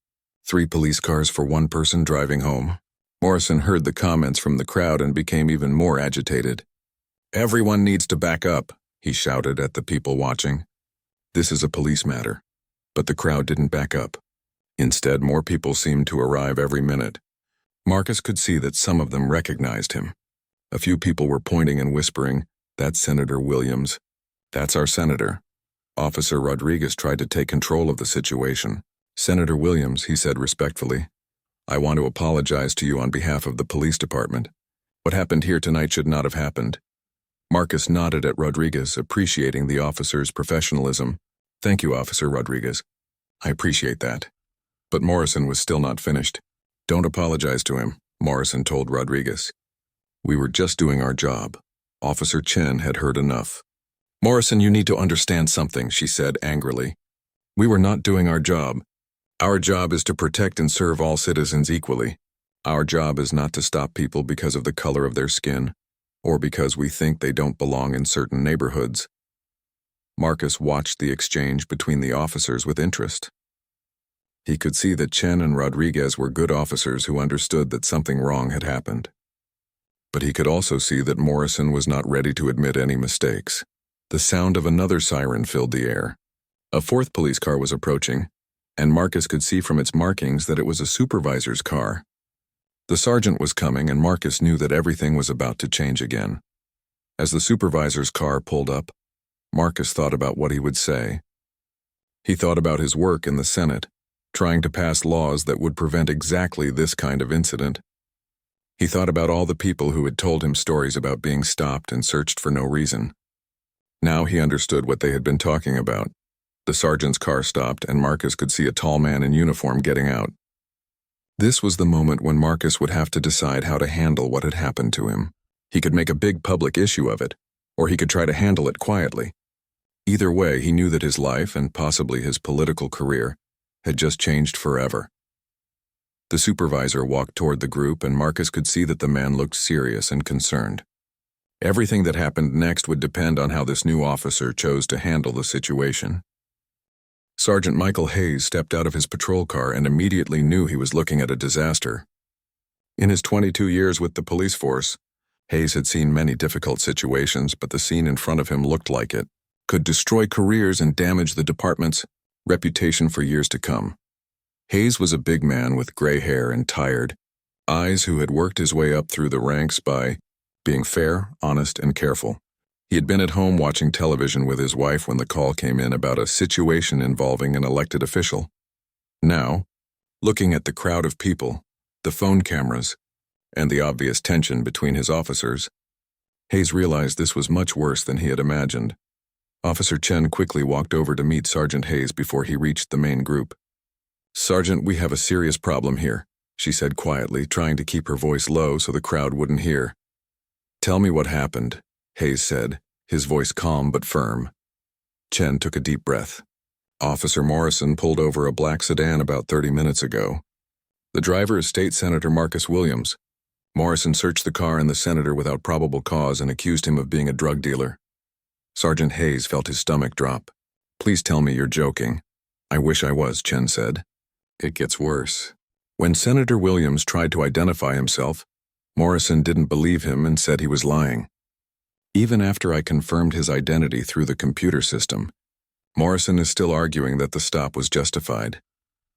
3 police cars for one person driving home. Morrison heard the comments from the crowd and became even more agitated. Everyone needs to back up, he shouted at the people watching. This is a police matter. But the crowd didn't back up. Instead, more people seemed to arrive every minute. Marcus could see that some of them recognized him. A few people were pointing and whispering, "That's Senator Williams. That's our senator." Officer Rodriguez tried to take control of the situation. "Senator Williams," he said respectfully, "I want to apologize to you on behalf of the police department. What happened here tonight should not have happened." Marcus nodded at Rodriguez, appreciating the officer's professionalism. "Thank you, Officer Rodriguez. I appreciate that." But Morrison was still not finished. "Don't apologize to him," Morrison told Rodriguez. "We were just doing our job." Officer Chen had heard enough. "Morrison, you need to understand something," she said angrily. "We were not doing our job. Our job is to protect and serve all citizens equally. Our job is not to stop people because of the color of their skin, or because we think they don't belong in certain neighborhoods." Marcus watched the exchange between the officers with interest. He could see that Chen and Rodriguez were good officers who understood that something wrong had happened. But he could also see that Morrison was not ready to admit any mistakes. The sound of another siren filled the air. A 4th police car was approaching, and Marcus could see from its markings that it was a supervisor's car. The sergeant was coming, and Marcus knew that everything was about to change again. As the supervisor's car pulled up, Marcus thought about what he would say. He thought about his work in the Senate, trying to pass laws that would prevent exactly this kind of incident. He thought about all the people who had told him stories about being stopped and searched for no reason. Now he understood what they had been talking about. The sergeant's car stopped, and Marcus could see a tall man in uniform getting out. This was the moment when Marcus would have to decide how to handle what had happened to him. He could make a big public issue of it, or he could try to handle it quietly. Either way, he knew that his life, and possibly his political career, had just changed forever. The supervisor walked toward the group, and Marcus could see that the man looked serious and concerned. Everything that happened next would depend on how this new officer chose to handle the situation. Sergeant Michael Hayes stepped out of his patrol car and immediately knew he was looking at a disaster. In his 22 years with the police force, Hayes had seen many difficult situations, but the scene in front of him looked like it could destroy careers and damage the department's reputation for years to come. Hayes was a big man with gray hair and tired eyes who had worked his way up through the ranks by being fair, honest, and careful. He had been at home watching television with his wife when the call came in about a situation involving an elected official. Now, looking at the crowd of people, the phone cameras, and the obvious tension between his officers, Hayes realized this was much worse than he had imagined. Officer Chen quickly walked over to meet Sergeant Hayes before he reached the main group. "Sergeant, we have a serious problem here," she said quietly, trying to keep her voice low so the crowd wouldn't hear. "Tell me what happened," Hayes said, his voice calm but firm. Chen took a deep breath. Officer Morrison pulled over a black sedan about 30 minutes ago. The driver is State Senator Marcus Williams. Morrison searched the car and the senator without probable cause and accused him of being a drug dealer. Sergeant Hayes felt his stomach drop. Please tell me you're joking. I wish I was, Chen said. It gets worse. When Senator Williams tried to identify himself, Morrison didn't believe him and said he was lying. Even after I confirmed his identity through the computer system, Morrison is still arguing that the stop was justified.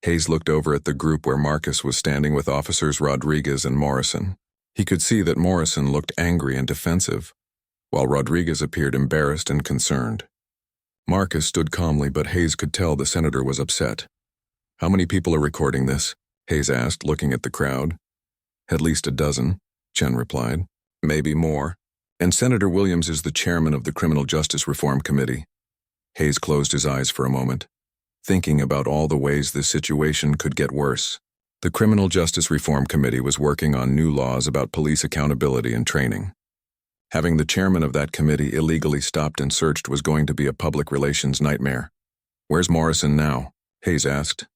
Hayes looked over at the group where Marcus was standing with officers Rodriguez and Morrison. He could see that Morrison looked angry and defensive, while Rodriguez appeared embarrassed and concerned. Marcus stood calmly, but Hayes could tell the senator was upset. How many people are recording this? Hayes asked, looking at the crowd. At least a dozen, Chen replied. Maybe more. And Senator Williams is the chairman of the Criminal Justice Reform Committee. Hayes closed his eyes for a moment, thinking about all the ways this situation could get worse. The Criminal Justice Reform Committee was working on new laws about police accountability and training. Having the chairman of that committee illegally stopped and searched was going to be a public relations nightmare. Where's Morrison now? Hayes asked.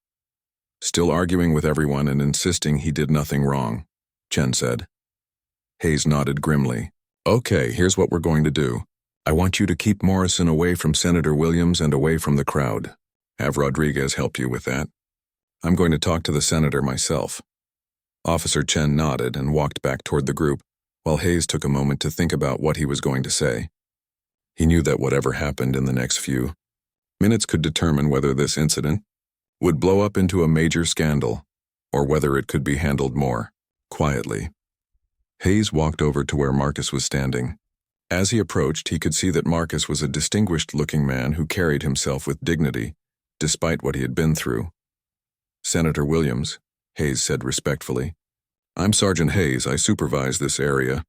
Still arguing with everyone and insisting he did nothing wrong, Chen said. Hayes nodded grimly. Okay, here's what we're going to do. I want you to keep Morrison away from Senator Williams and away from the crowd. Have Rodriguez help you with that. I'm going to talk to the senator myself. Officer Chen nodded and walked back toward the group, while Hayes took a moment to think about what he was going to say. He knew that whatever happened in the next few minutes could determine whether this incident would blow up into a major scandal, or whether it could be handled more quietly. Hayes walked over to where Marcus was standing. As he approached, he could see that Marcus was a distinguished-looking man who carried himself with dignity, despite what he had been through. Senator Williams, Hayes said respectfully, I'm Sergeant Hayes. I supervise this area,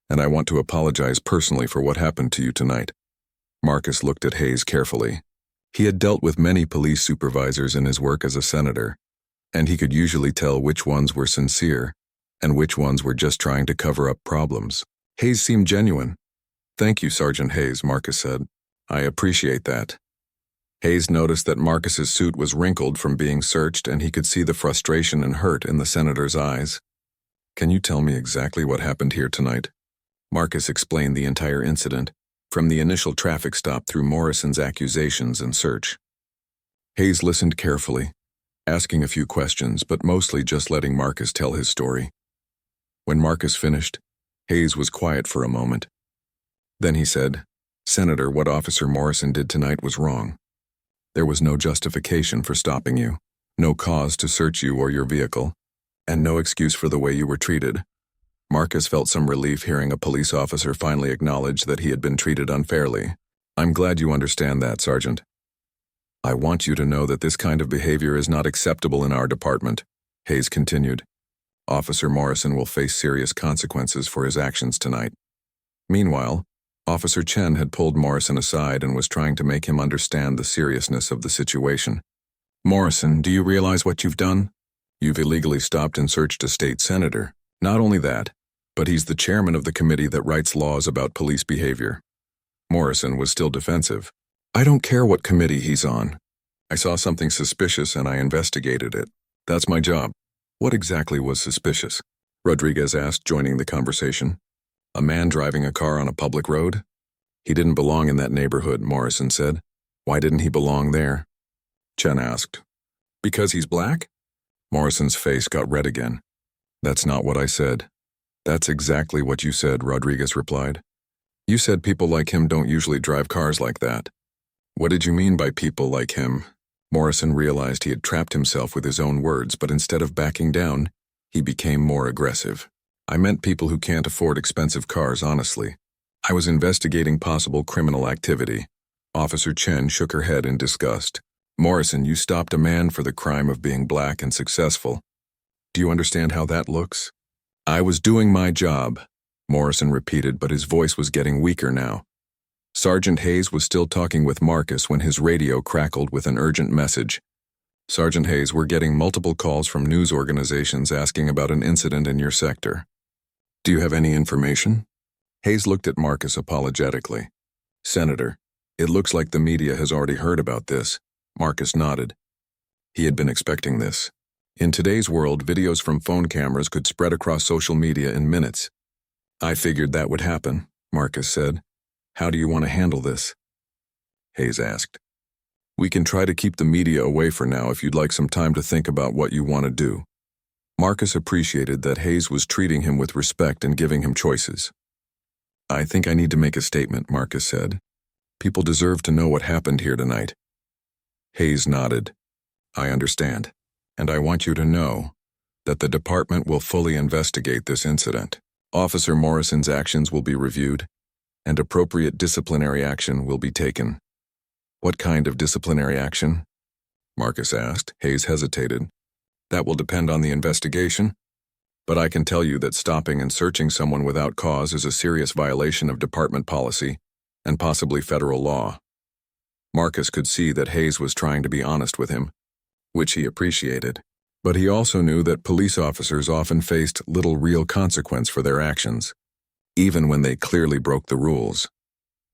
and I want to apologize personally for what happened to you tonight. Marcus looked at Hayes carefully. He had dealt with many police supervisors in his work as a senator, and he could usually tell which ones were sincere and which ones were just trying to cover up problems. Hayes seemed genuine. Thank you, Sergeant Hayes, Marcus said. I appreciate that. Hayes noticed that Marcus's suit was wrinkled from being searched, and he could see the frustration and hurt in the senator's eyes. Can you tell me exactly what happened here tonight? Marcus explained the entire incident, from the initial traffic stop through Morrison's accusations and search. Hayes listened carefully, asking a few questions, but mostly just letting Marcus tell his story. When Marcus finished, Hayes was quiet for a moment. Then he said, Senator, what Officer Morrison did tonight was wrong. There was no justification for stopping you, no cause to search you or your vehicle, and no excuse for the way you were treated. Marcus felt some relief hearing a police officer finally acknowledge that he had been treated unfairly. I'm glad you understand that, Sergeant. I want you to know that this kind of behavior is not acceptable in our department, Hayes continued. Officer Morrison will face serious consequences for his actions tonight. Meanwhile, Officer Chen had pulled Morrison aside and was trying to make him understand the seriousness of the situation. Morrison, do you realize what you've done? You've illegally stopped and searched a state senator. Not only that, but he's the chairman of the committee that writes laws about police behavior. Morrison was still defensive. I don't care what committee he's on. I saw something suspicious and I investigated it. That's my job. What exactly was suspicious? Rodriguez asked, joining the conversation. A man driving a car on a public road? He didn't belong in that neighborhood, Morrison said. Why didn't he belong there? Chen asked. Because he's black? Morrison's face got red again. That's not what I said. That's exactly what you said, Rodriguez replied. You said people like him don't usually drive cars like that. What did you mean by people like him? Morrison realized he had trapped himself with his own words, but instead of backing down, he became more aggressive. I meant people who can't afford expensive cars, honestly. I was investigating possible criminal activity. Officer Chen shook her head in disgust. Morrison, you stopped a man for the crime of being black and successful. Do you understand how that looks? I was doing my job, Morrison repeated, but his voice was getting weaker now. Sergeant Hayes was still talking with Marcus when his radio crackled with an urgent message. Sergeant Hayes, we're getting multiple calls from news organizations asking about an incident in your sector. Do you have any information? Hayes looked at Marcus apologetically. Senator, It looks like the media has already heard about this. Marcus nodded. He had been expecting this. In today's world, videos from phone cameras could spread across social media in minutes. I figured that would happen, Marcus said. How do you want to handle this? Hayes asked. We can try to keep the media away for now if you'd like some time to think about what you want to do. Marcus appreciated that Hayes was treating him with respect and giving him choices. I think I need to make a statement, Marcus said. People deserve to know what happened here tonight. Hayes nodded. I understand, and I want you to know that the department will fully investigate this incident. Officer Morrison's actions will be reviewed, and appropriate disciplinary action will be taken. What kind of disciplinary action? Marcus asked. Hayes hesitated. That will depend on the investigation, but I can tell you that stopping and searching someone without cause is a serious violation of department policy and possibly federal law. Marcus could see that Hayes was trying to be honest with him, which he appreciated, but he also knew that police officers often faced little real consequence for their actions, even when they clearly broke the rules.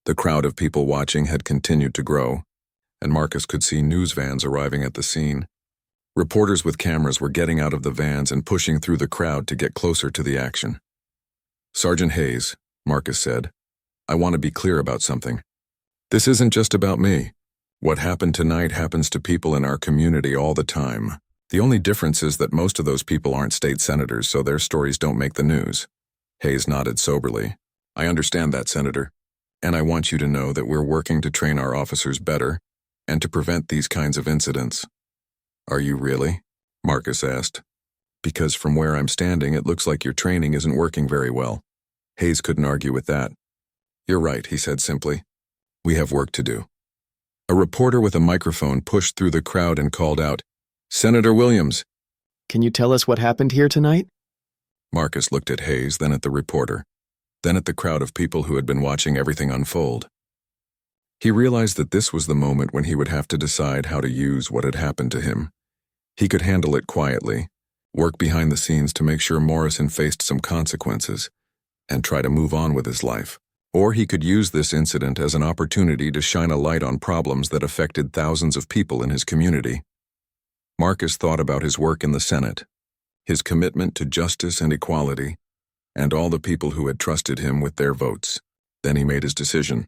The crowd of people watching had continued to grow, and Marcus could see news vans arriving at the scene. Reporters with cameras were getting out of the vans and pushing through the crowd to get closer to the action. Sergeant Hayes, Marcus said, I want to be clear about something. This isn't just about me. What happened tonight happens to people in our community all the time. The only difference is that most of those people aren't state senators, so their stories don't make the news. Hayes nodded soberly. I understand that, Senator. And I want you to know that we're working to train our officers better and to prevent these kinds of incidents. Are you really? Marcus asked. Because from where I'm standing, it looks like your training isn't working very well. Hayes couldn't argue with that. You're right, he said simply. We have work to do. A reporter with a microphone pushed through the crowd and called out, Senator Williams. Can you tell us what happened here tonight? Marcus looked at Hayes, then at the reporter, then at the crowd of people who had been watching everything unfold. He realized that this was the moment when he would have to decide how to use what had happened to him. He could handle it quietly, work behind the scenes to make sure Morrison faced some consequences, and try to move on with his life. Or he could use this incident as an opportunity to shine a light on problems that affected thousands of people in his community. Marcus thought about his work in the Senate, his commitment to justice and equality, and all the people who had trusted him with their votes. Then he made his decision.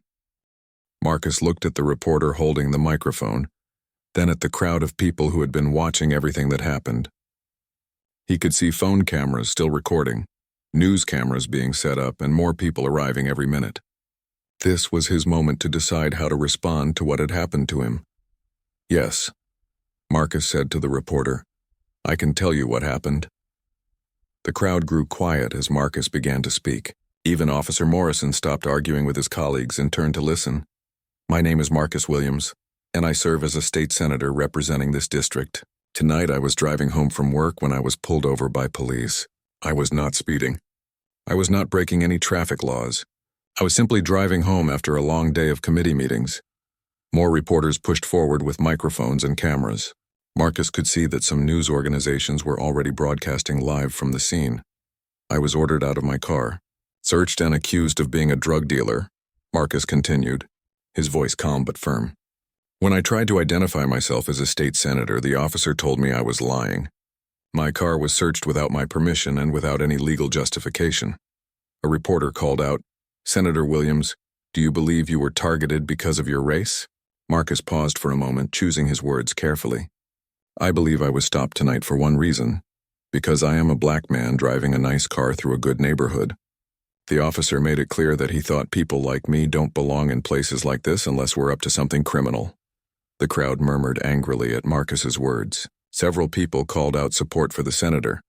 Marcus looked at the reporter holding the microphone, then at the crowd of people who had been watching everything that happened. He could see phone cameras still recording, news cameras being set up, and more people arriving every minute. This was his moment to decide how to respond to what had happened to him. Yes, Marcus said to the reporter, I can tell you what happened. The crowd grew quiet as Marcus began to speak. Even Officer Morrison stopped arguing with his colleagues and turned to listen. My name is Marcus Williams, and I serve as a state senator representing this district. Tonight I was driving home from work when I was pulled over by police. I was not speeding. I was not breaking any traffic laws. I was simply driving home after a long day of committee meetings. More reporters pushed forward with microphones and cameras. Marcus could see that some news organizations were already broadcasting live from the scene. I was ordered out of my car, searched and accused of being a drug dealer, Marcus continued, his voice calm but firm. When I tried to identify myself as a state senator, the officer told me I was lying. My car was searched without my permission and without any legal justification. A reporter called out, Senator Williams, do you believe you were targeted because of your race? Marcus paused for a moment, choosing his words carefully. I believe I was stopped tonight for one reason, because I am a black man driving a nice car through a good neighborhood. The officer made it clear that he thought people like me don't belong in places like this unless we're up to something criminal. The crowd murmured angrily at Marcus's words. Several people called out support for the senator.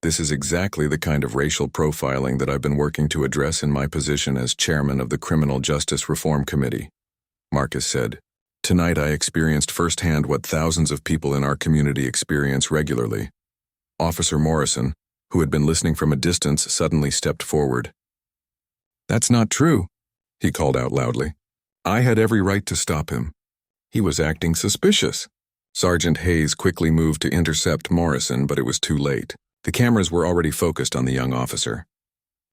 This is exactly the kind of racial profiling that I've been working to address in my position as chairman of the Criminal Justice Reform Committee, Marcus said. Tonight I experienced firsthand what thousands of people in our community experience regularly. Officer Morrison, who had been listening from a distance, suddenly stepped forward. That's not true, he called out loudly. I had every right to stop him. He was acting suspicious. Sergeant Hayes quickly moved to intercept Morrison, but it was too late. The cameras were already focused on the young officer.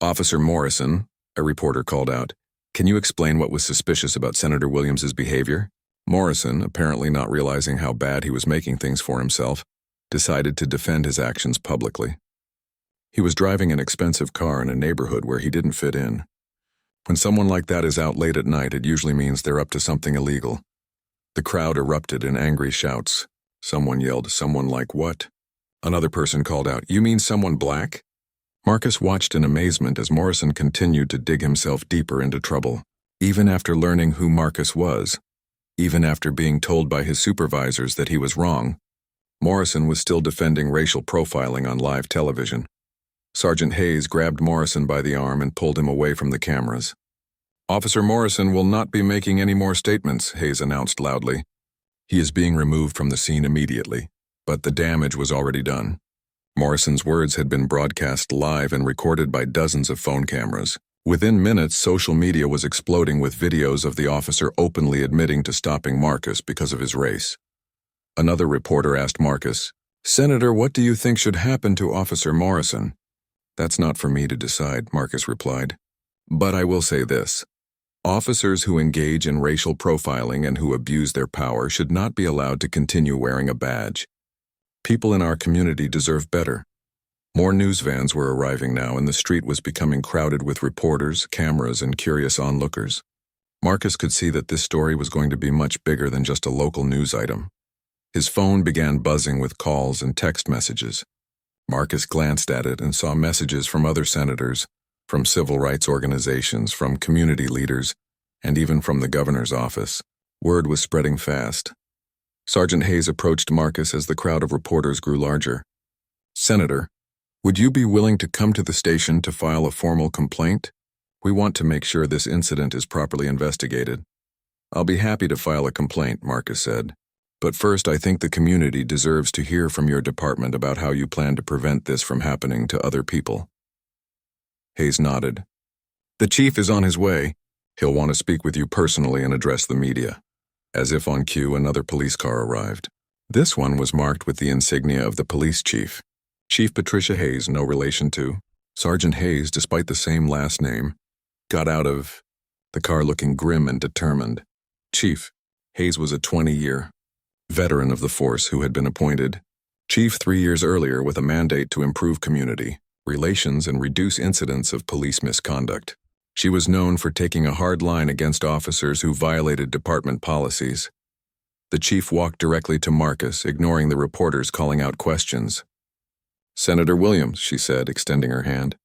Officer Morrison, a reporter called out, Can you explain what was suspicious about Senator Williams's behavior? Morrison, apparently not realizing how bad he was making things for himself, decided to defend his actions publicly. He was driving an expensive car in a neighborhood where he didn't fit in. When someone like that is out late at night, it usually means they're up to something illegal. The crowd erupted in angry shouts. Someone yelled, "Someone like what?" Another person called out, "You mean someone black?" Marcus watched in amazement as Morrison continued to dig himself deeper into trouble. Even after learning who Marcus was, even after being told by his supervisors that he was wrong, Morrison was still defending racial profiling on live television. Sergeant Hayes grabbed Morrison by the arm and pulled him away from the cameras. "Officer Morrison will not be making any more statements," Hayes announced loudly. "He is being removed from the scene immediately." But the damage was already done. Morrison's words had been broadcast live and recorded by dozens of phone cameras. Within minutes, social media was exploding with videos of the officer openly admitting to stopping Marcus because of his race. Another reporter asked Marcus, "Senator, what do you think should happen to Officer Morrison?" "That's not for me to decide," Marcus replied. "But I will say this. Officers who engage in racial profiling and who abuse their power should not be allowed to continue wearing a badge. People in our community deserve better." More news vans were arriving now, and the street was becoming crowded with reporters, cameras, and curious onlookers. Marcus could see that this story was going to be much bigger than just a local news item. His phone began buzzing with calls and text messages. Marcus glanced at it and saw messages from other senators, from civil rights organizations, from community leaders, and even from the governor's office. Word was spreading fast. Sergeant Hayes approached Marcus as the crowd of reporters grew larger. "Senator, would you be willing to come to the station to file a formal complaint? We want to make sure this incident is properly investigated." "I'll be happy to file a complaint," Marcus said. "But first, I think the community deserves to hear from your department about how you plan to prevent this from happening to other people." Hayes nodded. "The chief is on his way. He'll want to speak with you personally and address the media." As if on cue, another police car arrived. This one was marked with the insignia of the police chief. Chief Patricia Hayes, no relation to. Sergeant Hayes, despite the same last name, got out of the car looking grim and determined. Chief Hayes was a 20-year veteran of the force who had been appointed chief 3 years earlier with a mandate to improve community relations and reduce incidents of police misconduct. She was known for taking a hard line against officers who violated department policies. The chief walked directly to Marcus, ignoring the reporters calling out questions. "Senator Williams," she said, extending her hand.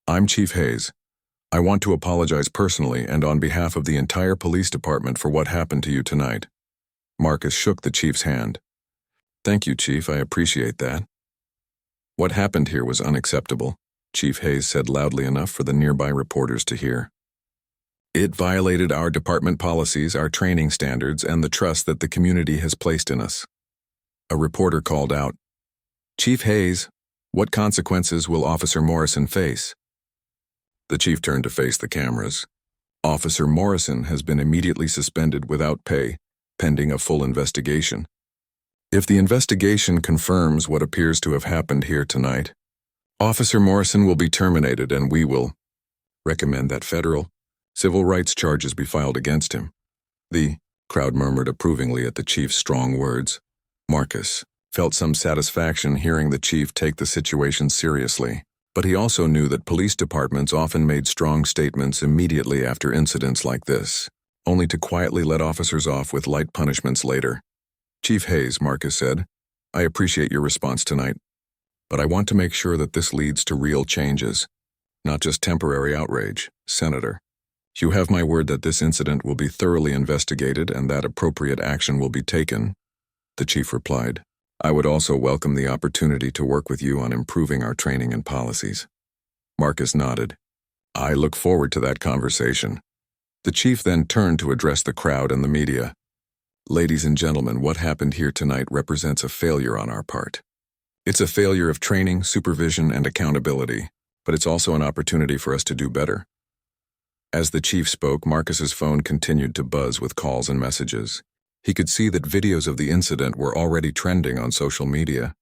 "I'm Chief Hayes. I want to apologize personally and on behalf of the entire police department for what happened to you tonight." Marcus shook the chief's hand. "Thank you, Chief. I appreciate that." "What happened here was unacceptable," Chief Hayes said loudly enough for the nearby reporters to hear. "It violated our department policies, our training standards, and the trust that the community has placed in us." A reporter called out, "Chief Hayes, what consequences will Officer Morrison face?" The chief turned to face the cameras. "Officer Morrison has been immediately suspended without pay, pending a full investigation. If the investigation confirms what appears to have happened here tonight, Officer Morrison will be terminated and we will recommend that federal civil rights charges be filed against him." The crowd murmured approvingly at the chief's strong words. Marcus felt some satisfaction hearing the chief take the situation seriously, but he also knew that police departments often made strong statements immediately after incidents like this, only to quietly let officers off with light punishments later. "Chief Hayes," Marcus said, "I appreciate your response tonight. But I want to make sure that this leads to real changes, not just temporary outrage. Senator, you have my word that this incident will be thoroughly investigated and that appropriate action will be taken." The chief replied, "I would also welcome the opportunity to work with you on improving our training and policies." Marcus nodded. "I look forward to that conversation." The chief then turned to address the crowd and the media. "Ladies and gentlemen, what happened here tonight represents a failure on our part. It's a failure of training, supervision, and accountability, but it's also an opportunity for us to do better." As the chief spoke, Marcus's phone continued to buzz with calls and messages. He could see that videos of the incident were already trending on social media.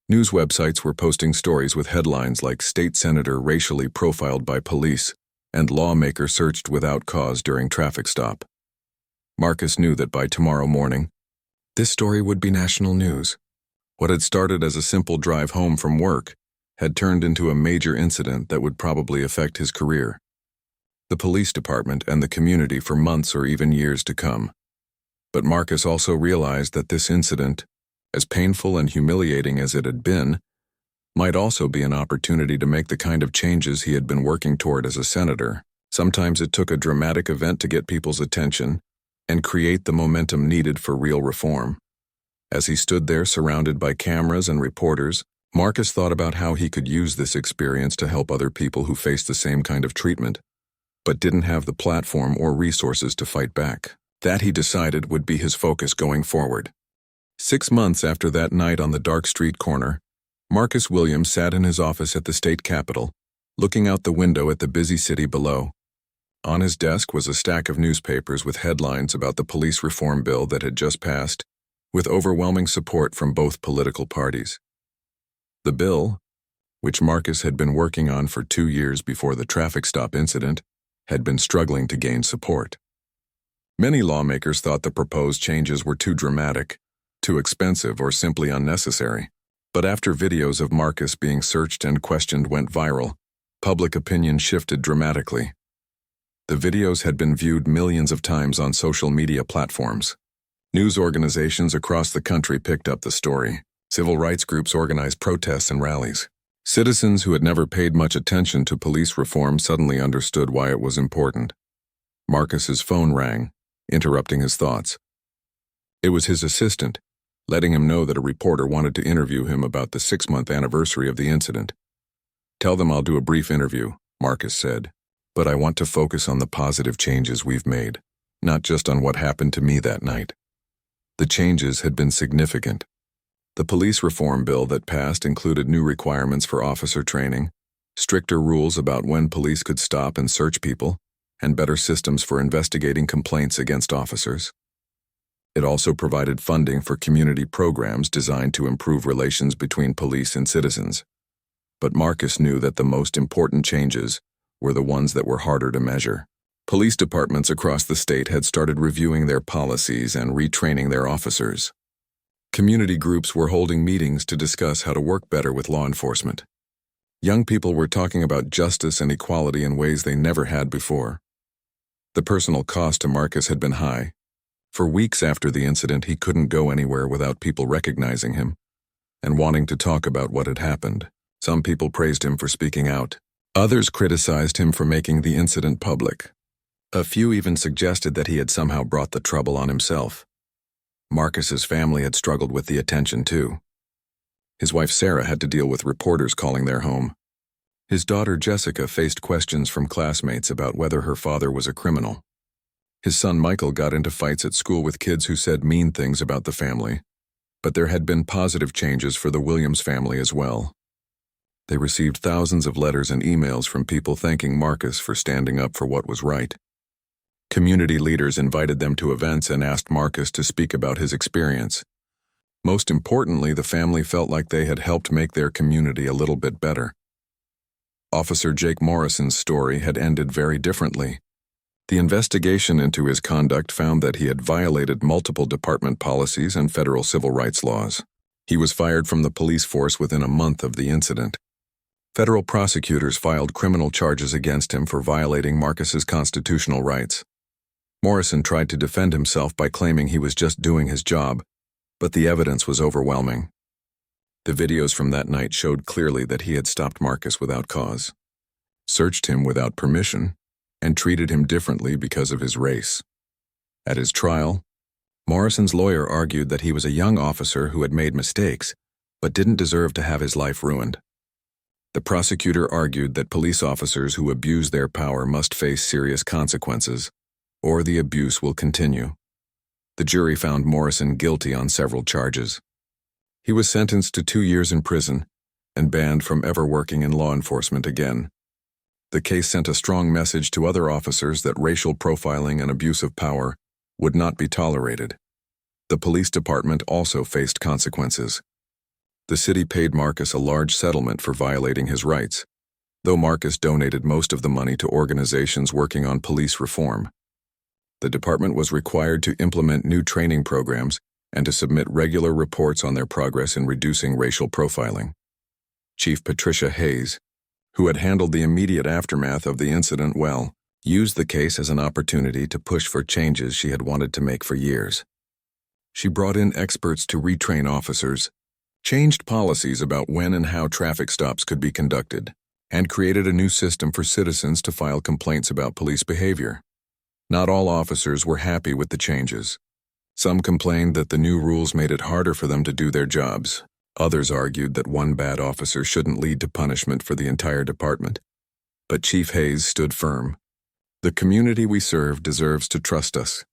News websites were posting stories with headlines like "State Senator Racially Profiled by Police," and lawmaker searched without cause during traffic stop. Marcus knew that by tomorrow morning, this story would be national news. What had started as a simple drive home from work had turned into a major incident that would probably affect his career, the police department, and the community for months or even years to come. But Marcus also realized that this incident, as painful and humiliating as it had been, might also be an opportunity to make the kind of changes he had been working toward as a senator. Sometimes it took a dramatic event to get people's attention and create the momentum needed for real reform. As he stood there surrounded by cameras and reporters, Marcus thought about how he could use this experience to help other people who faced the same kind of treatment, but didn't have the platform or resources to fight back. That, he decided, would be his focus going forward. 6 months after that night on the dark street corner, Marcus Williams sat in his office at the state capitol, looking out the window at the busy city below. On his desk was a stack of newspapers with headlines about the police reform bill that had just passed, with overwhelming support from both political parties. The bill, which Marcus had been working on for 2 years before the traffic stop incident, had been struggling to gain support. Many lawmakers thought the proposed changes were too dramatic, too expensive, or simply unnecessary. But after videos of Marcus being searched and questioned went viral, public opinion shifted dramatically. The videos had been viewed millions of times on social media platforms. News organizations across the country picked up the story. Civil rights groups organized protests and rallies. Citizens who had never paid much attention to police reform suddenly understood why it was important. Marcus's phone rang, interrupting his thoughts. It was his assistant, letting him know that a reporter wanted to interview him about the 6-month anniversary of the incident. "Tell them I'll do a brief interview," Marcus said. "But I want to focus on the positive changes we've made, not just on what happened to me that night." The changes had been significant. The police reform bill that passed included new requirements for officer training, stricter rules about when police could stop and search people, and better systems for investigating complaints against officers. It also provided funding for community programs designed to improve relations between police and citizens. But Marcus knew that the most important changes were the ones that were harder to measure. Police departments across the state had started reviewing their policies and retraining their officers. Community groups were holding meetings to discuss how to work better with law enforcement. Young people were talking about justice and equality in ways they never had before. The personal cost to Marcus had been high. For weeks after the incident, he couldn't go anywhere without people recognizing him and wanting to talk about what had happened. Some people praised him for speaking out. Others criticized him for making the incident public. A few even suggested that he had somehow brought the trouble on himself. Marcus's family had struggled with the attention too. His wife Sarah had to deal with reporters calling their home. His daughter Jessica faced questions from classmates about whether her father was a criminal. His son Michael got into fights at school with kids who said mean things about the family. But there had been positive changes for the Williams family as well. They received thousands of letters and emails from people thanking Marcus for standing up for what was right. Community leaders invited them to events and asked Marcus to speak about his experience. Most importantly, the family felt like they had helped make their community a little bit better. Officer Jake Morrison's story had ended very differently. The investigation into his conduct found that he had violated multiple department policies and federal civil rights laws. He was fired from the police force within a month of the incident. Federal prosecutors filed criminal charges against him for violating Marcus's constitutional rights. Morrison tried to defend himself by claiming he was just doing his job, but the evidence was overwhelming. The videos from that night showed clearly that he had stopped Marcus without cause, searched him without permission, and treated him differently because of his race. At his trial, Morrison's lawyer argued that he was a young officer who had made mistakes, but didn't deserve to have his life ruined. The prosecutor argued that police officers who abuse their power must face serious consequences, or the abuse will continue. The jury found Morrison guilty on several charges. He was sentenced to 2 years in prison and banned from ever working in law enforcement again. The case sent a strong message to other officers that racial profiling and abuse of power would not be tolerated. The police department also faced consequences. The city paid Marcus a large settlement for violating his rights, though Marcus donated most of the money to organizations working on police reform. The department was required to implement new training programs and to submit regular reports on their progress in reducing racial profiling. Chief Patricia Hayes, who had handled the immediate aftermath of the incident well, used the case as an opportunity to push for changes she had wanted to make for years. She brought in experts to retrain officers, changed policies about when and how traffic stops could be conducted, and created a new system for citizens to file complaints about police behavior. Not all officers were happy with the changes. Some complained that the new rules made it harder for them to do their jobs. Others argued that one bad officer shouldn't lead to punishment for the entire department. But Chief Hayes stood firm. "The community we serve deserves to trust us,"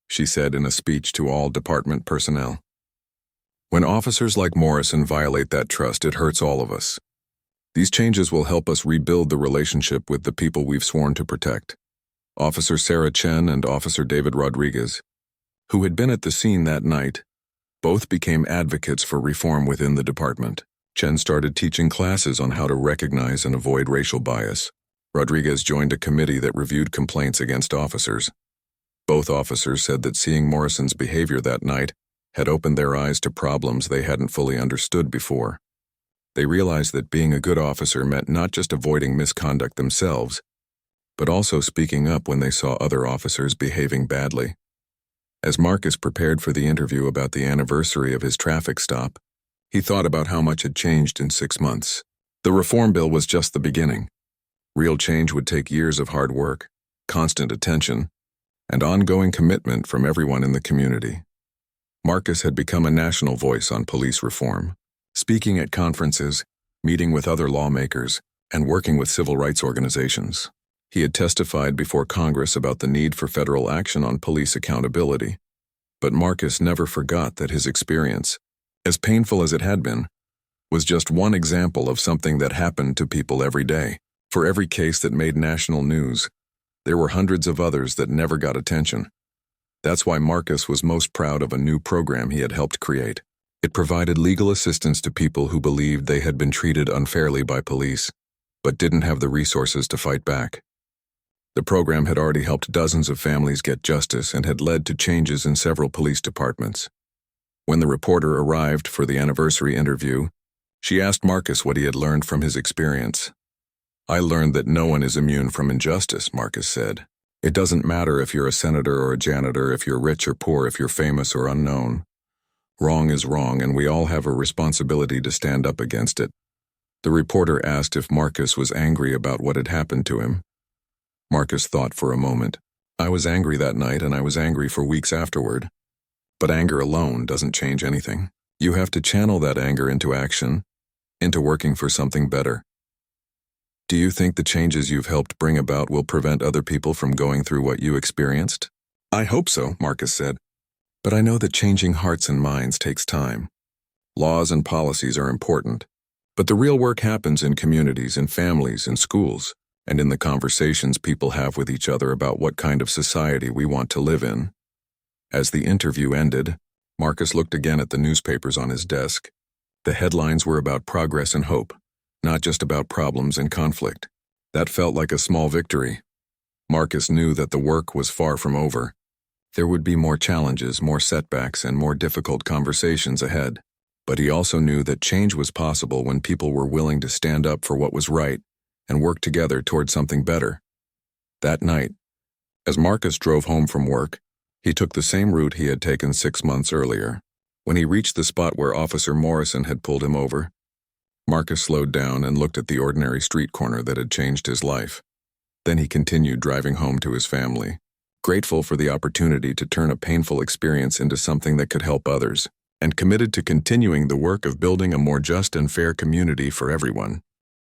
she said in a speech to all department personnel. "When officers like Morrison violate that trust, it hurts all of us. These changes will help us rebuild the relationship with the people we've sworn to protect." Officer Sarah Chen and Officer David Rodriguez, who had been at the scene that night, both became advocates for reform within the department. Chen started teaching classes on how to recognize and avoid racial bias. Rodriguez joined a committee that reviewed complaints against officers. Both officers said that seeing Morrison's behavior that night had opened their eyes to problems they hadn't fully understood before. They realized that being a good officer meant not just avoiding misconduct themselves, but also speaking up when they saw other officers behaving badly. As Marcus prepared for the interview about the anniversary of his traffic stop, he thought about how much had changed in 6 months. The reform bill was just the beginning. Real change would take years of hard work, constant attention, and ongoing commitment from everyone in the community. Marcus had become a national voice on police reform, speaking at conferences, meeting with other lawmakers, and working with civil rights organizations. He had testified before Congress about the need for federal action on police accountability. But Marcus never forgot that his experience, as painful as it had been, was just one example of something that happened to people every day. For every case that made national news, there were hundreds of others that never got attention. That's why Marcus was most proud of a new program he had helped create. It provided legal assistance to people who believed they had been treated unfairly by police, but didn't have the resources to fight back. The program had already helped dozens of families get justice and had led to changes in several police departments. When the reporter arrived for the anniversary interview, she asked Marcus what he had learned from his experience. "I learned that no one is immune from injustice," Marcus said. "It doesn't matter if you're a senator or a janitor, if you're rich or poor, if you're famous or unknown. Wrong is wrong, and we all have a responsibility to stand up against it." The reporter asked if Marcus was angry about what had happened to him. Marcus thought for a moment. "I was angry that night, and I was angry for weeks afterward. But anger alone doesn't change anything. You have to channel that anger into action, into working for something better." "Do you think the changes you've helped bring about will prevent other people from going through what you experienced?" "I hope so," Marcus said. "But I know that changing hearts and minds takes time. Laws and policies are important, but the real work happens in communities, in families, in schools, and in the conversations people have with each other about what kind of society we want to live in." As the interview ended, Marcus looked again at the newspapers on his desk. The headlines were about progress and hope, not just about problems and conflict. That felt like a small victory. Marcus knew that the work was far from over. There would be more challenges, more setbacks, and more difficult conversations ahead. But he also knew that change was possible when people were willing to stand up for what was right and work together toward something better. That night, as Marcus drove home from work, he took the same route he had taken 6 months earlier. When he reached the spot where Officer Morrison had pulled him over, Marcus slowed down and looked at the ordinary street corner that had changed his life. Then he continued driving home to his family, grateful for the opportunity to turn a painful experience into something that could help others, and committed to continuing the work of building a more just and fair community for everyone.